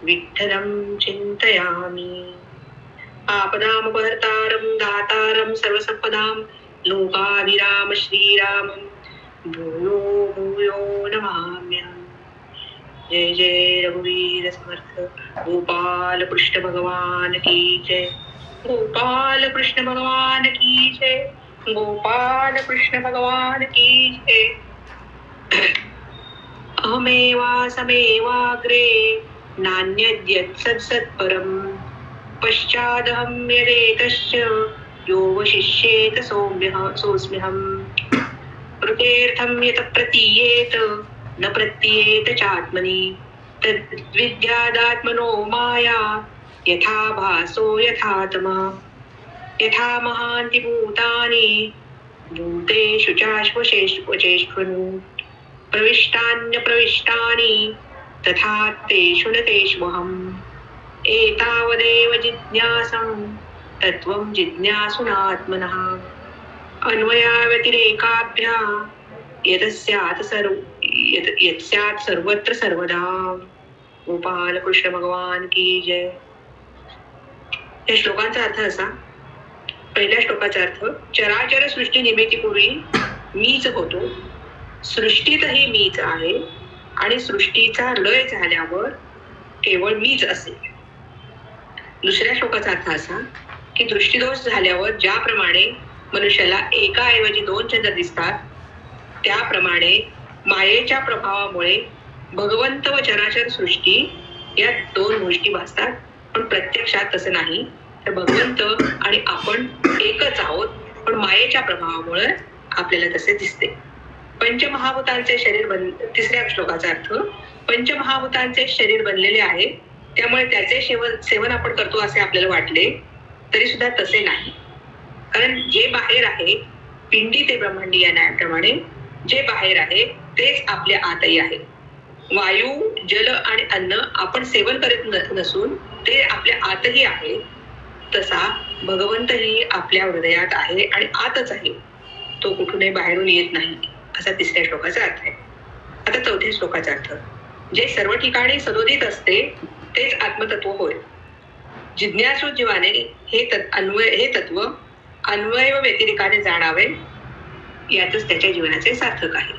विठ्ठलं चिन्तयामि. आपदामपहर्तारं दातारं सर्वसम्पदां लोकाभिराम श्रीरामं भूयो भूयो नमाम्यहम्. जय जय रघुवीर समर्थ गोपाल कृष्ण भगवान की जय. गोपाल कृष्ण भगवान की जय. गोपाल कृष्ण भगवान की जय. अहमेवासमेवाग्रे नान्यद्यत् सत्सत्परम् पश्चादहं यदेतश्च यो वशिष्येत सोऽस्म्यहम्. कृतेऽर्थं यत् प्रतीयेत न प्रतीयेत चात्मनि तद्विद्यादात्मनो माया यथा भासो यथात्मा. यथा महान्ति भूतानि भूतेषु चाश्वशेष्वचेष्वनु प्रविष्टान्यप्रविष्टानि तथा तेषु न तेष्वहम्. एतावदेव जिज्ञासं तत्त्वं जिज्ञासुनात्मनः. अन्वयाव्यतिरेकाभ्यां यत् स्यात् सर्वत्र सर्वदा. गोपाल कृष्ण भगवान की जय. या श्लोकांचा अर्थ असा. पहिल्या श्लोकाचा अर्थ, चराचर सृष्टी निर्मितीपूर्वी मीच होतो, सृष्टीतही मीच आहे आणि सृष्टीचा लय झाल्यावर केवळ मीच असेल. दुसऱ्या श्लोकाचा अर्थ असा की दृष्टीदोष झाल्यावर ज्याप्रमाणे मनुष्याला एकाऐवजी दोन चंद्र दिसतात त्याप्रमाणे मायेच्या प्रभावामुळे भगवंत व चराचर सृष्टी या दोन गोष्टी भासतात. पण प्रत्यक्षात तसं नाही. तर भगवंत आणि आपण एकच आहोत, पण मायेच्या प्रभावामुळे आपल्याला तसे दिसते. पंचमहाभूतांचे शरीर तिसऱ्या श्लोकाचा अर्थ, पंचमहाभूतांचे शरीर बनलेले आहे त्यामुळे त्याचे सेवन आपण करतो असे आपल्याला वाटले तरी सुद्धा तसे नाही. कारण जे बाहेर आहे पिंडी ते ब्रह्मांडी या न्यायाप्रमाणे जे बाहेर आहे तेच आपल्या आतही आहे. वायू जल आणि अन्न आपण सेवन करत नसून ते आपल्या आतही आहे. तसा भगवंतही आपल्या हृदयात आहे आणि आतच आहे. तो कुठूनही बाहेरून येत नाही असा तिसऱ्या श्लोकाचा अर्थ आहे. आता चौथ्या श्लोकाचा अर्थ, जे सर्व ठिकाणी सदोदित असते तेच आत्मतत्व होय. जिज्ञासू जीवाने हे तत्व अन्वय व व्यतिरिकाने जाणावे यातच त्याच्या जीवनाचे सार्थक आहे.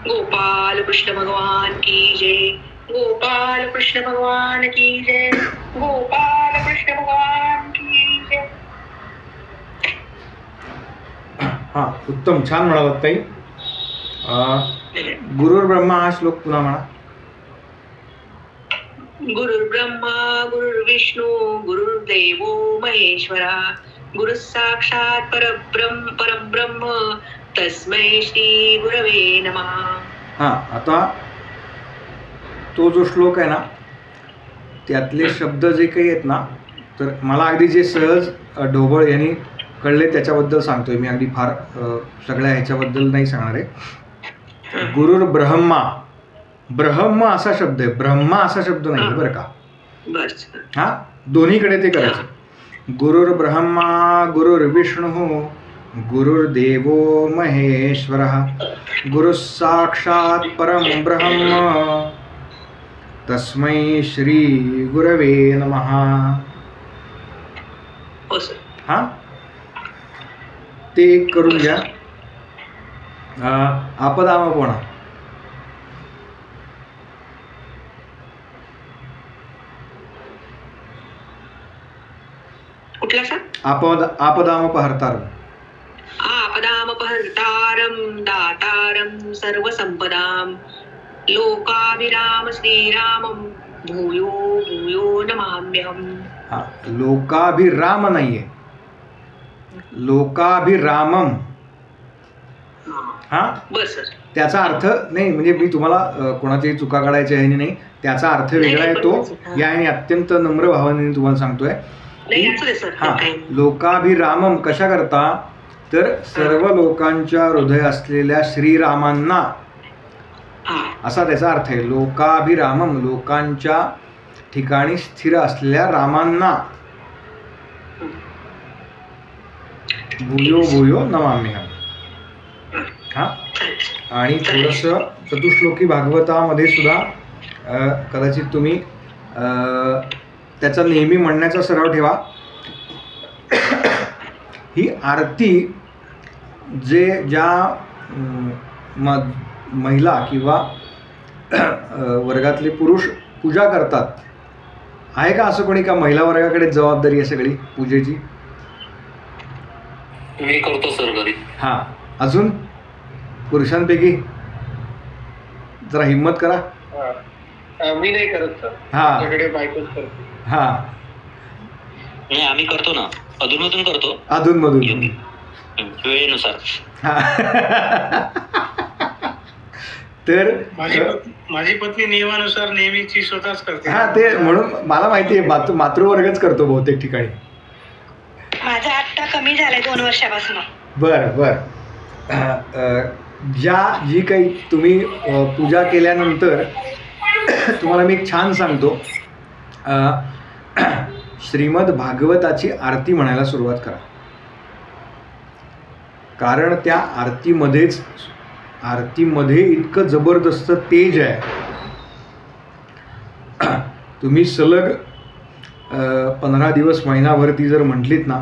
गोपाल कृष्ण भगवान की जय. गोपाल कृष्ण भगवान की जय. गोपाल कृष्ण भगवान की जय. हा, उत्तम, छान म्हणालात ताई. गुरुर्ब्रह्मा हा श्लोक पुन्हा म्हणा. गुरुर्ब्रह्मा गुरुर्विष्णू गुरुर्देवो महेश्वरा गुरु साक्षात परब्रह्म तस्मै श्री गुरवे नमः. हा, आता तो जो श्लोक आहे ना त्यातले शब्द जे काही आहेत ना, तर मला अगदी जे सहज ढोबळ यांनी कळले त्याच्याबद्दल सांगतोय मी. अगदी फार सगळ्या ह्याच्याबद्दल नाही सांगणार आहे. गुरुर्ब्रह्मा, ब्रह्म असा शब्द आहे, ब्रह्मा असा शब्द नाही बरं का. हा, दोन्हीकडे ते करायचं. गुरुर्ब्रह्मा गुरुर्विष्णू गुरुर्देवो महेश्वरः गुरुः साक्षात् परं ब्रह्म तस्मै श्री गुरवे नमः. हा, ते एक करून घ्या. आपदामपणा, कुठला सा? आपदामपहर्तारं. आपदामपहर्तारं दातारं सर्वसंपदां लोकाभिराम श्रीरामं भूयो भूयो नमाम्यहम्. हा, लोकाभिराम नाहीये, लोकाभिरामम. हा, बस सर. त्याचा अर्थ नाही, म्हणजे मी तुम्हाला कोणाच्याही चुका काढायच्या ह्याने नाही, त्याचा अर्थ वेगळा आहे. तो या ह्याने अत्यंत नम्र भावनेने तुम्हाला सांगतोय. हा, लोकाभिरामम कशा करता, तर सर्व लोकांच्या हृदय असलेल्या श्रीरामांना, असा त्याचा अर्थ आहे. लोकाभिरामम, लोकांच्या ठिकाणी स्थिर असलेल्या रामांना भूयो भूयो नमाम्यहम्. हा, आणि थोडंसं चतुश्लोकी भागवतामध्ये सुद्धा कदाचित तुम्ही त्याचा नेहमी म्हणण्याचा सराव ठेवा. ही आरती ज्या महिला किंवा वर्गातले पुरुष पूजा करतात, आहे का असं कोणी का महिला वर्गाकडे जबाबदारी आहे सगळी पूजेची? मी करतो सर घरी. हां, अजून पुरुषांपैकी जरा हिम्मत करा. मी नाही करत सर. हां बायकोच करतो. हां, नाही आम्ही करतो ना, अधूनमधून करतो, अधूनमधून वेळेनुसार. तर माझी पत्नी नियमानुसार नेहमीची स्वतःच करते. हा, ते म्हणून मला माहिती आहे, मातृवर्गच करतो बहुतेक ठिकाणी. माझा आत्ता कमी झालाय 2 वर्षापासून. बरं बरं. जी काही तुम्ही पूजा केल्यानंतर तुम्हाला मी एक छान सांगतो, श्रीमद भागवताची आरती म्हणायला सुरुवात करा. कारण त्या आरतीमध्ये इतकं जबरदस्त तेज आहे. तुम्ही सलग 15 दिवस, महिनाभर ती जर म्हटलीत ना,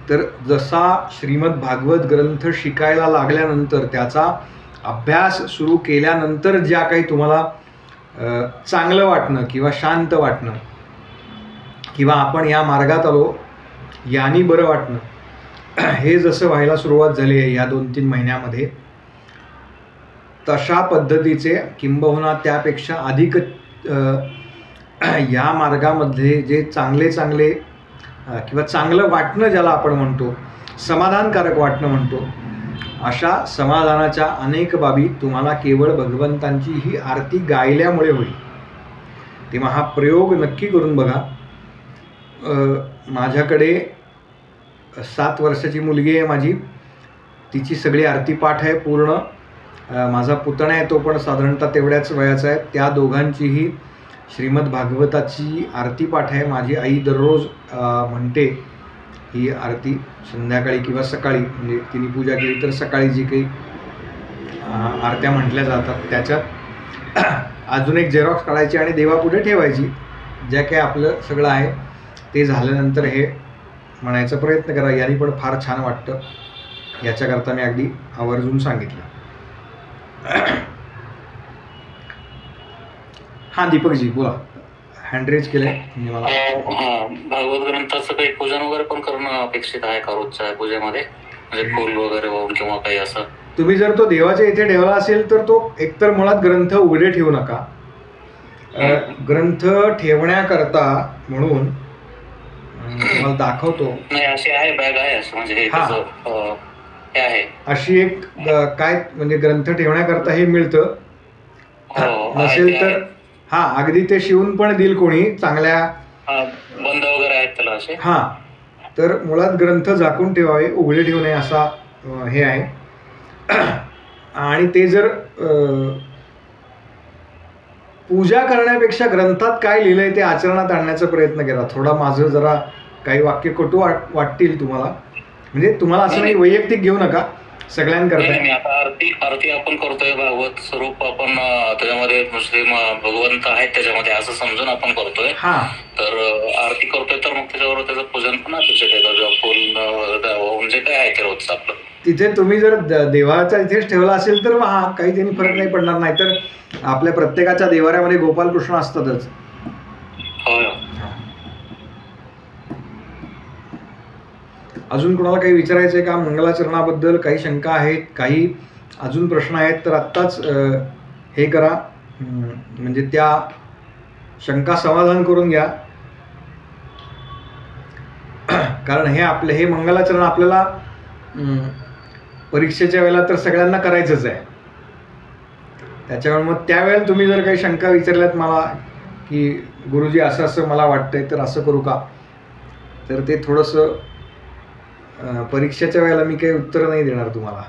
तर जसा श्रीमद भागवत ग्रंथ शिकायला लागल्यानंतर, त्याचा अभ्यास सुरू केल्यानंतर ज्या काही तुम्हाला चांगलं वाटणं किंवा शांत वाटणं किंवा आपण या मार्गात आलो यानी बरं वाटणं, हे जसं व्हायला सुरुवात झाली आहे या 2-3 महिन्यामध्ये, तशा पद्धतीचे किंबहुना त्यापेक्षा अधिक या मार्गामध्ये जे चांगले किंवा चांगलं वाटणं ज्याला आपण म्हणतो, समाधानकारक वाटणं म्हणतो, अशा समाधानाच्या अनेक बाबी तुम्हाला केवळ भगवंतांची ही आरती गायल्यामुळे होईल. तेव्हा हा प्रयोग नक्की करून बघा. माझ्याकडे 7 वर्षाची मुलगी आहे माझी, तिची सगळी आरती पाठ आहे पूर्ण. माझा पुतणा आहे, तो पण साधारणतः तेवढ्याच वयाचा आहे. त्या दोघांचीही श्रीमद भागवताची आरती पाठ आहे. माझी आई दररोज म्हणते ही आरती संध्याकाळी किंवा सकाळी, म्हणजे तिने पूजा केली तर सकाळी जी काही आरत्या म्हटल्या जातात त्याच्यात अजून एक झेरॉक्स काढायची आणि देवापुढे ठेवायची. ज्या काही आपलं सगळं आहे ते झाल्यानंतर हे म्हणायचा प्रयत्न करा. याने पण फार छान वाटतं. याच्याकरता मी अगदी आवर्जून सांगितलं. हां दीपकजी बोला, हँड रेज केलंय म्हणजे मला. भागवत ग्रंथाचं काही पूजन वगैरे पण करणं अपेक्षित आहे का रोजच्या पूजेमध्ये, म्हणजे फुल वगैरे वाहून किंवा काही असं? तुम्ही जर तो देवाच्या इथे ठेवला असेल तर तो एकतर मुळात ग्रंथ उघडे ठेवू नका. ग्रंथ ठेवण्याकरता म्हणून तुम्हाला दाखवतो. नाही, अशी आहे बॅग आहे असं, म्हणजे हे आहे अशी एक काय म्हणजे ग्रंथ ठेवण्याकरता हे मिळतं. नसेल तर हा, अगदी ते शिवून पण देईल कोणी चांगल्या, बंद वगैरे आहेत त्याला असे. हा, तर मुळात ग्रंथ झाकून ठेवावे, उघडे ठेवू नये असा हे आहे. आणि ते जर पूजा करण्यापेक्षा ग्रंथात काय लिहिलंय ते आचरणात आणण्याचा प्रयत्न करा. थोडा माझं जरा काही वाक्य कटू वाटतील तुम्हाला, म्हणजे तुम्हाला असं नाही, वैयक्तिक घेऊ नका, सगळ्यांकरता. आता आरती आपण करतोय, भागवत स्वरूप आपण त्याच्यामध्ये मुस्लिम भगवंत आहेत त्याच्यामध्ये असं समजून आपण करतोय. तर आरती करतोय तर मग त्याच्यावर त्याचं पूजन पण अपेक्षित आहे. फुल म्हणजे काय आहे ते रोजचं आपलं. तिथे तुम्ही जर देवाच्या इथेच ठेवला असेल तर हा काही त्यांनी फरक नाही पडणार. नाही तर आपल्या प्रत्येकाच्या देवाऱ्यामध्ये गोपालकृष्ण असतातच. अजून कोणाला काही विचारायचं आहे का मंगलाचरणाबद्दल? काही शंका आहेत, काही अजून प्रश्न आहेत तर आत्ताच हे करा, म्हणजे त्या शंका समाधान करून घ्या. कारण हे मंगलाचरण आपल्याला परीक्षेच्या वेळेला तर सगळ्यांना करायचंच आहे. त्याच्यामुळे मग त्यावेळेला तुम्ही जर काही शंका विचारल्यात मला की गुरुजी असं असं मला वाटतंय तर असं करू का, तर ते थोडंसं परीक्षेच्या वेळेला मी काही उत्तर नाही देणार तुम्हाला.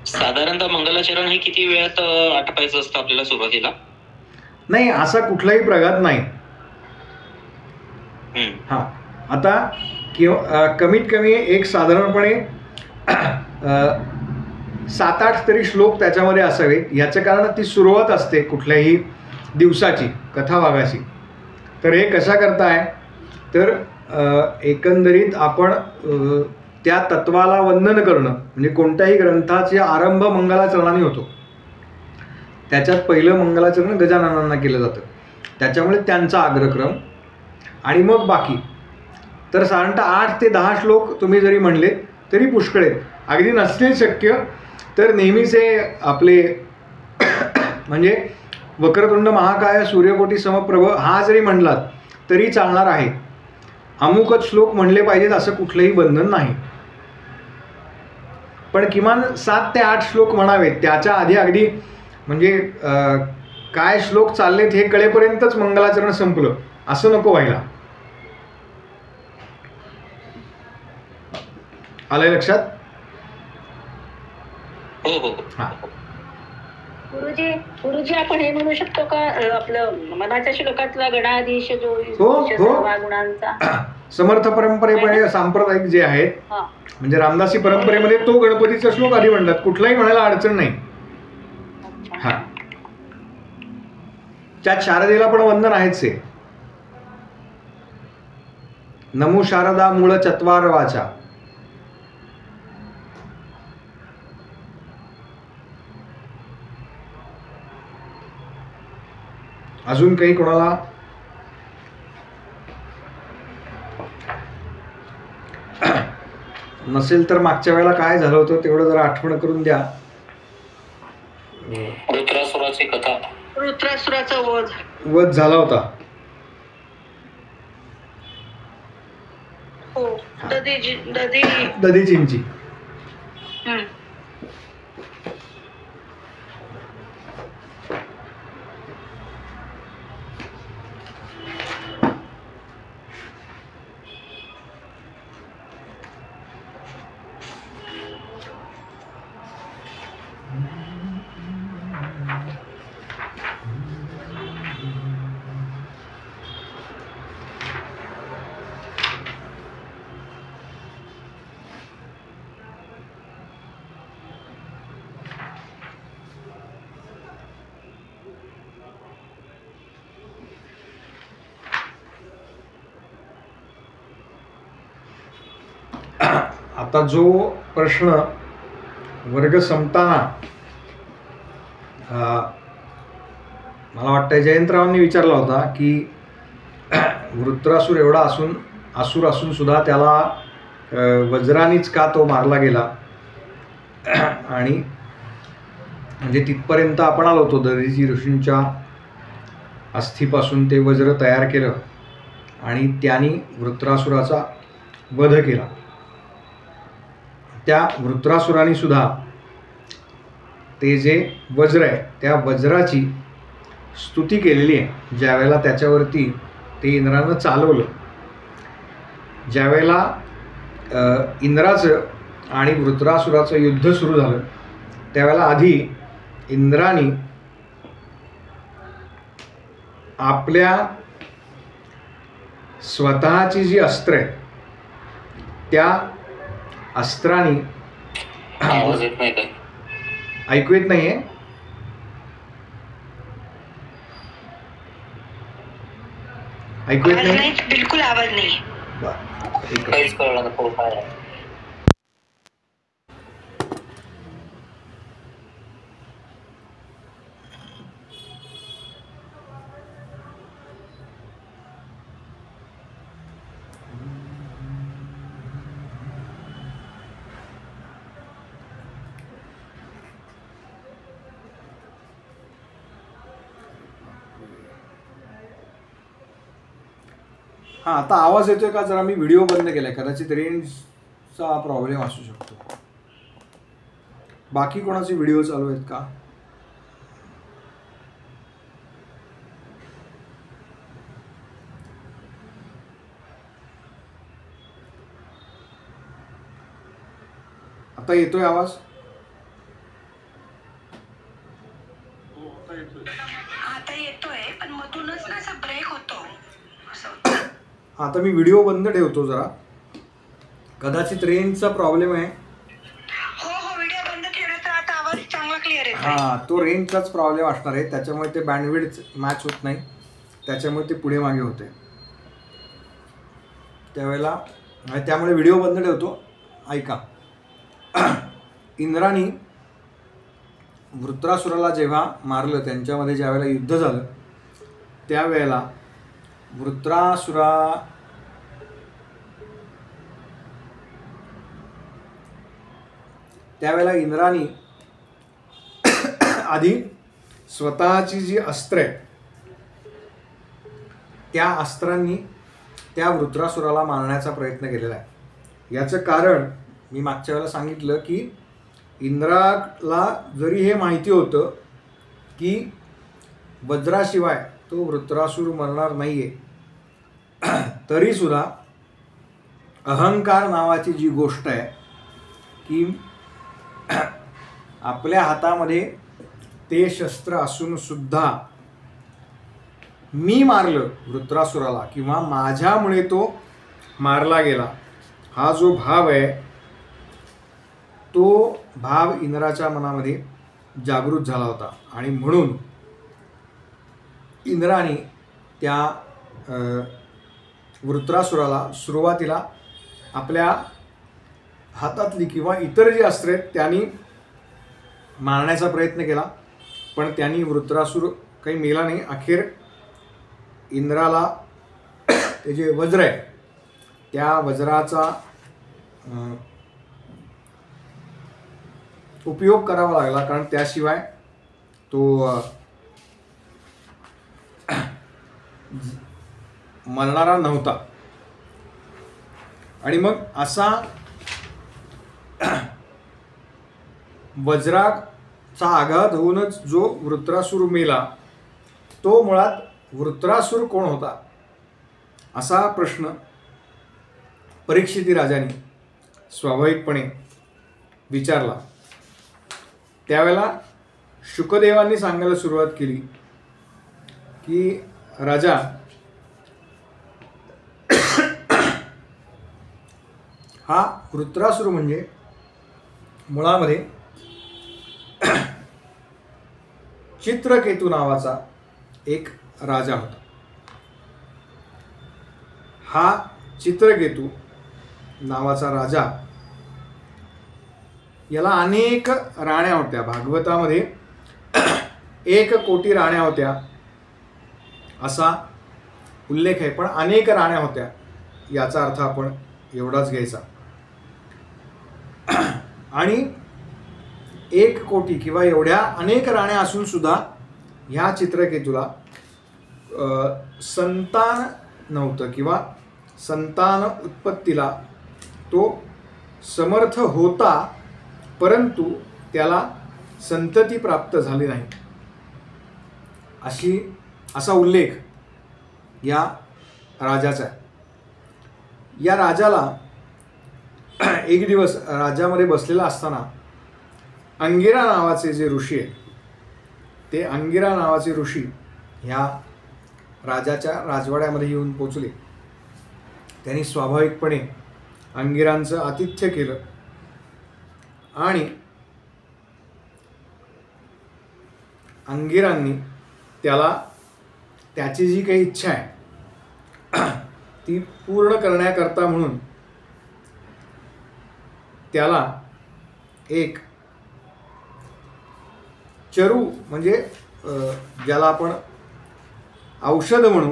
साधारणतः मंगलाचरण हे किती वेळात आटपायचं असतं आपल्याला सुरुवातीला? नाही, असा कुठलाही प्रघात नाही. हां, आता कमीत कमी एक साधारणपणे 7-8 तरी श्लोक त्याच्यामध्ये असावे. याचं कारण ती सुरुवात असते कुठल्याही दिवसाची, कथाभागाची. तर हे कशा करताय तर एकंदरीत आपण त्या तत्वाला वंदन करणं, म्हणजे कोणत्याही ग्रंथाचे आरंभ मंगलाचरणाने होतो. त्याच्यात पहिलं मंगलाचरण गजाननांना केलं जातं, त्याच्यामुळे त्यांचा अग्रक्रम आणि मग बाकी. तर साधारणतः 8 ते 10 श्लोक तुम्ही जरी म्हणले तरी पुष्कळ आहेत. अगदी नसतील शक्य तर नेहमीचे आपले म्हणजे वक्रतुंड महाकाय सूर्यकोटी समप्रभ हा जरी म्हणलात तरी चालणार आहे. अमुकच श्लोक म्हणले पाहिजेत असं कुठलंही बंधन नाही, पण किमान 7 ते 8 श्लोक म्हणावेत. त्याच्या आधी अगदी म्हणजे काय श्लोक चाललेत हे कळेपर्यंतच मंगलाचरण संपलं असं नको व्हायला. आलंय लक्षात? हो हो. हां, गुरुजी आपण हे म्हणू शकतो का आपलं मनाच्या श्लोकातला गणाधीश जो हो सर्व गुणांचा समर्थ परंपरेमध्ये सांप्रदायिक जे आहेत, म्हणजे रामदासी परंपरेमध्ये तो गणपतीचा श्लोक आधी म्हणतात, कुठलाही म्हणायला अडचण नाही. हा, त्यात शारदेला पण वंदन आहेच आहे. नमो शारदा मूळ चत्वार वाचा. अजून काही कोणाला? नसेल तर मागच्या वेळेला काय झालं होतं तेवढं जरा आठवण करून द्या. वृत्रासुराची कथा. वृत्रासुराचा वध झाला होता. हो, दधीचींची. आता जो प्रश्न वर्ग संपताना मला वाटतं जयंतरावांनी विचारला होता की वृत्रासूर एवढा असुर असून सुद्धा त्याला वज्रानीच का तो मारला गेला, आणि म्हणजे तिथपर्यंत आपण आलो होतो. दधीची ऋषींच्या अस्थीपासून ते वज्र तयार केलं आणि त्यांनी वृत्रासुराचा वध केला. त्या वृत्रासुराने सुद्धा ते जे वज्र आहे त्या वज्राची स्तुती केलेली आहे. ज्यावेळेला त्याच्यावरती ते इंद्रानं चालवलं, ज्यावेळेला इंद्राचं आणि वृत्रासुराचं युद्ध सुरू झालं, त्यावेळेला आधी इंद्राने आपल्या स्वतःची जी अस्त्र आहे त्या अस्त्राने, आवाज येत नाही काय? ऐकू येत नाहीये? ऐकू येत नाही? बिलकुल आवाज नाही. काहीच कळलं नाही पुढं काय आहे. हां, आता आवाज येतोय का? जरा मी व्हिडिओ बंद केलाय, कदाचित रेंजचा प्रॉब्लेम असू शकतो. बाकी कोणाचे व्हिडिओ चालू आहेत का? आता येतोय आवाज? आता येतोय पण मधूनच ना असा ब्रेक होतो असं. आता मी व्हिडिओ बंद ठेवतो जरा, कदाचित रेंजचा प्रॉब्लेम आहे. हो हो, व्हिडिओ बंद केला तर आता आवाज चांगला क्लिअर येतो. हां, तो रेंजचाच प्रॉब्लेम असणार आहे, त्याच्यामुळे ते बँडविड्थ मॅच होत नाही, त्याच्यामुळे ते पुढे मागे होते त्यावेळेला. त्यामुळे व्हिडिओ बंद ठेवतो. ऐका. इंद्राने वृत्रासुराला जेव्हा मारलं, त्यांच्यामध्ये ज्या वेळेला युद्ध झालं, त्यावेळेला इंद्राने आधी स्वतःची जी अस्त्र आहे त्या अस्त्रांनी त्या वृत्रासुराला मारण्याचा प्रयत्न केलेला आहे. याचं कारण मी मागच्या वेळेला सांगितलं की इंद्राला जरी हे माहिती होतं की वज्राशिवाय तो वृत्रासूर मरणार नाही आहे, तरीसुद्धा अहंकार नावाची जी गोष्ट आहे की आपल्या हातामध्ये ते शस्त्र असून सुद्धा मी मारलं वृत्रासुराला किंवा माझ्यामुळे तो मारला गेला, हा जो भाव आहे तो भाव इंद्राच्या मनामध्ये जागृत झाला होता. आणि म्हणून इंद्राने त्या वृत्रासुराला सुरुवातीला आपल्या हातातली किंवा इतर जी अस्त्रे आहेत त्यांनी मारण्याचा प्रयत्न केला, पण त्यांनी वृत्रासूर काही मेला नाही. अखेर इंद्राला ते जे वज्र आहे त्या वज्राचा उपयोग करावा लागला, कारण त्याशिवाय तो मरणारा नव्हता. आणि मग असा वज्राचा आघात होऊनच जो वृत्रासूर मेला, तो मुळात वृत्रासूर कोण होता असा प्रश्न परीक्षिती राजाने स्वाभाविकपणे विचारला. त्यावेळेला शुकदेवांनी सांगायला सुरुवात केली की राजा, हा वृत्रासूर म्हणजे मुळामध्ये चित्रकेतू नावाचा एक राजा होता. हा चित्रकेतू नावाचा राजा, याला अनेक राण्या होत्या. भागवतामध्ये 1 कोटी राण्या होत्या असा उल्लेख आहे, पण अनेक राण्या होत्या याचा अर्थ आपण एवढाच घ्यायचा. आणि 1 कोटी किंवा एवढ्या अनेक राण्या असून सुद्धा ह्या चित्रकेतूला संतान नव्हतं किंवा संतान उत्पत्तीला तो समर्थ होता, परंतु त्याला संतती प्राप्त झाली नाही असा उल्लेख या राजाचा आहे. या राजाला एक दिवस राज्यामध्ये बसलेला असताना अंगिरा नावाचे जे ऋषी आहेत, ते अंगिरा नावाचे ऋषी ह्या राजाच्या राजवाड्यामध्ये येऊन पोचले. त्यांनी स्वाभाविकपणे अंगिरांचं आतिथ्य केलं आणि अंगिरांनी त्याला त्याची जी काही इच्छा आहे ती पूर्ण करण्याकरता म्हणून त्याला एक चरू म्हणजे ज्याला आपण औषध म्हणू,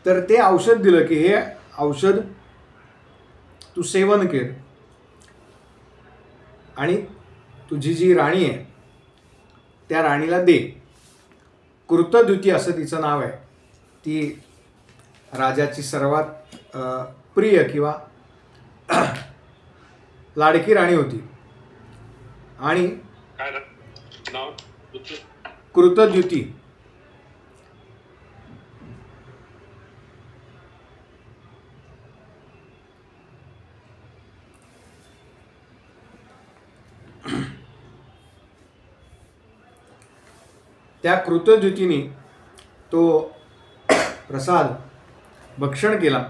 तर ते औषध दिलं की हे औषध तू सेवन कर आणि तुझी जी राणी आहे त्या राणीला दे. कृतद्युती असं तिचं नाव आहे. ती राजाची सर्वात प्रिय किंवा लाडकी राणी होती आणि कृतद्युती त्या कृतद्युतीने तो प्रसाद भक्षण केला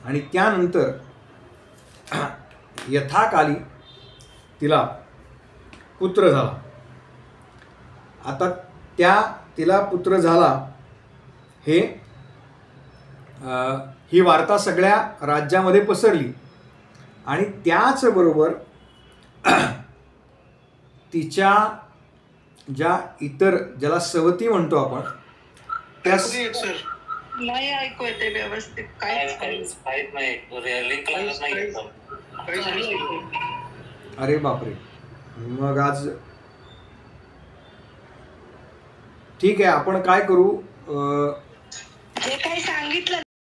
आणि त्यानंतर यथाकाली तिला पुत्र झाला. आता तिला पुत्र झाला हे ही वार्ता सगळ्या राज्यामध्ये पसरली आणि त्याचबरोबर तिच्या ज्या इतर ज्याला सवती म्हणतो आपण त्या नाही ऐकू येते व्यवस्थित काहीच अरे बापरे, मग आज ठीक आहे, आपण काय करू, जे काही सांगितलं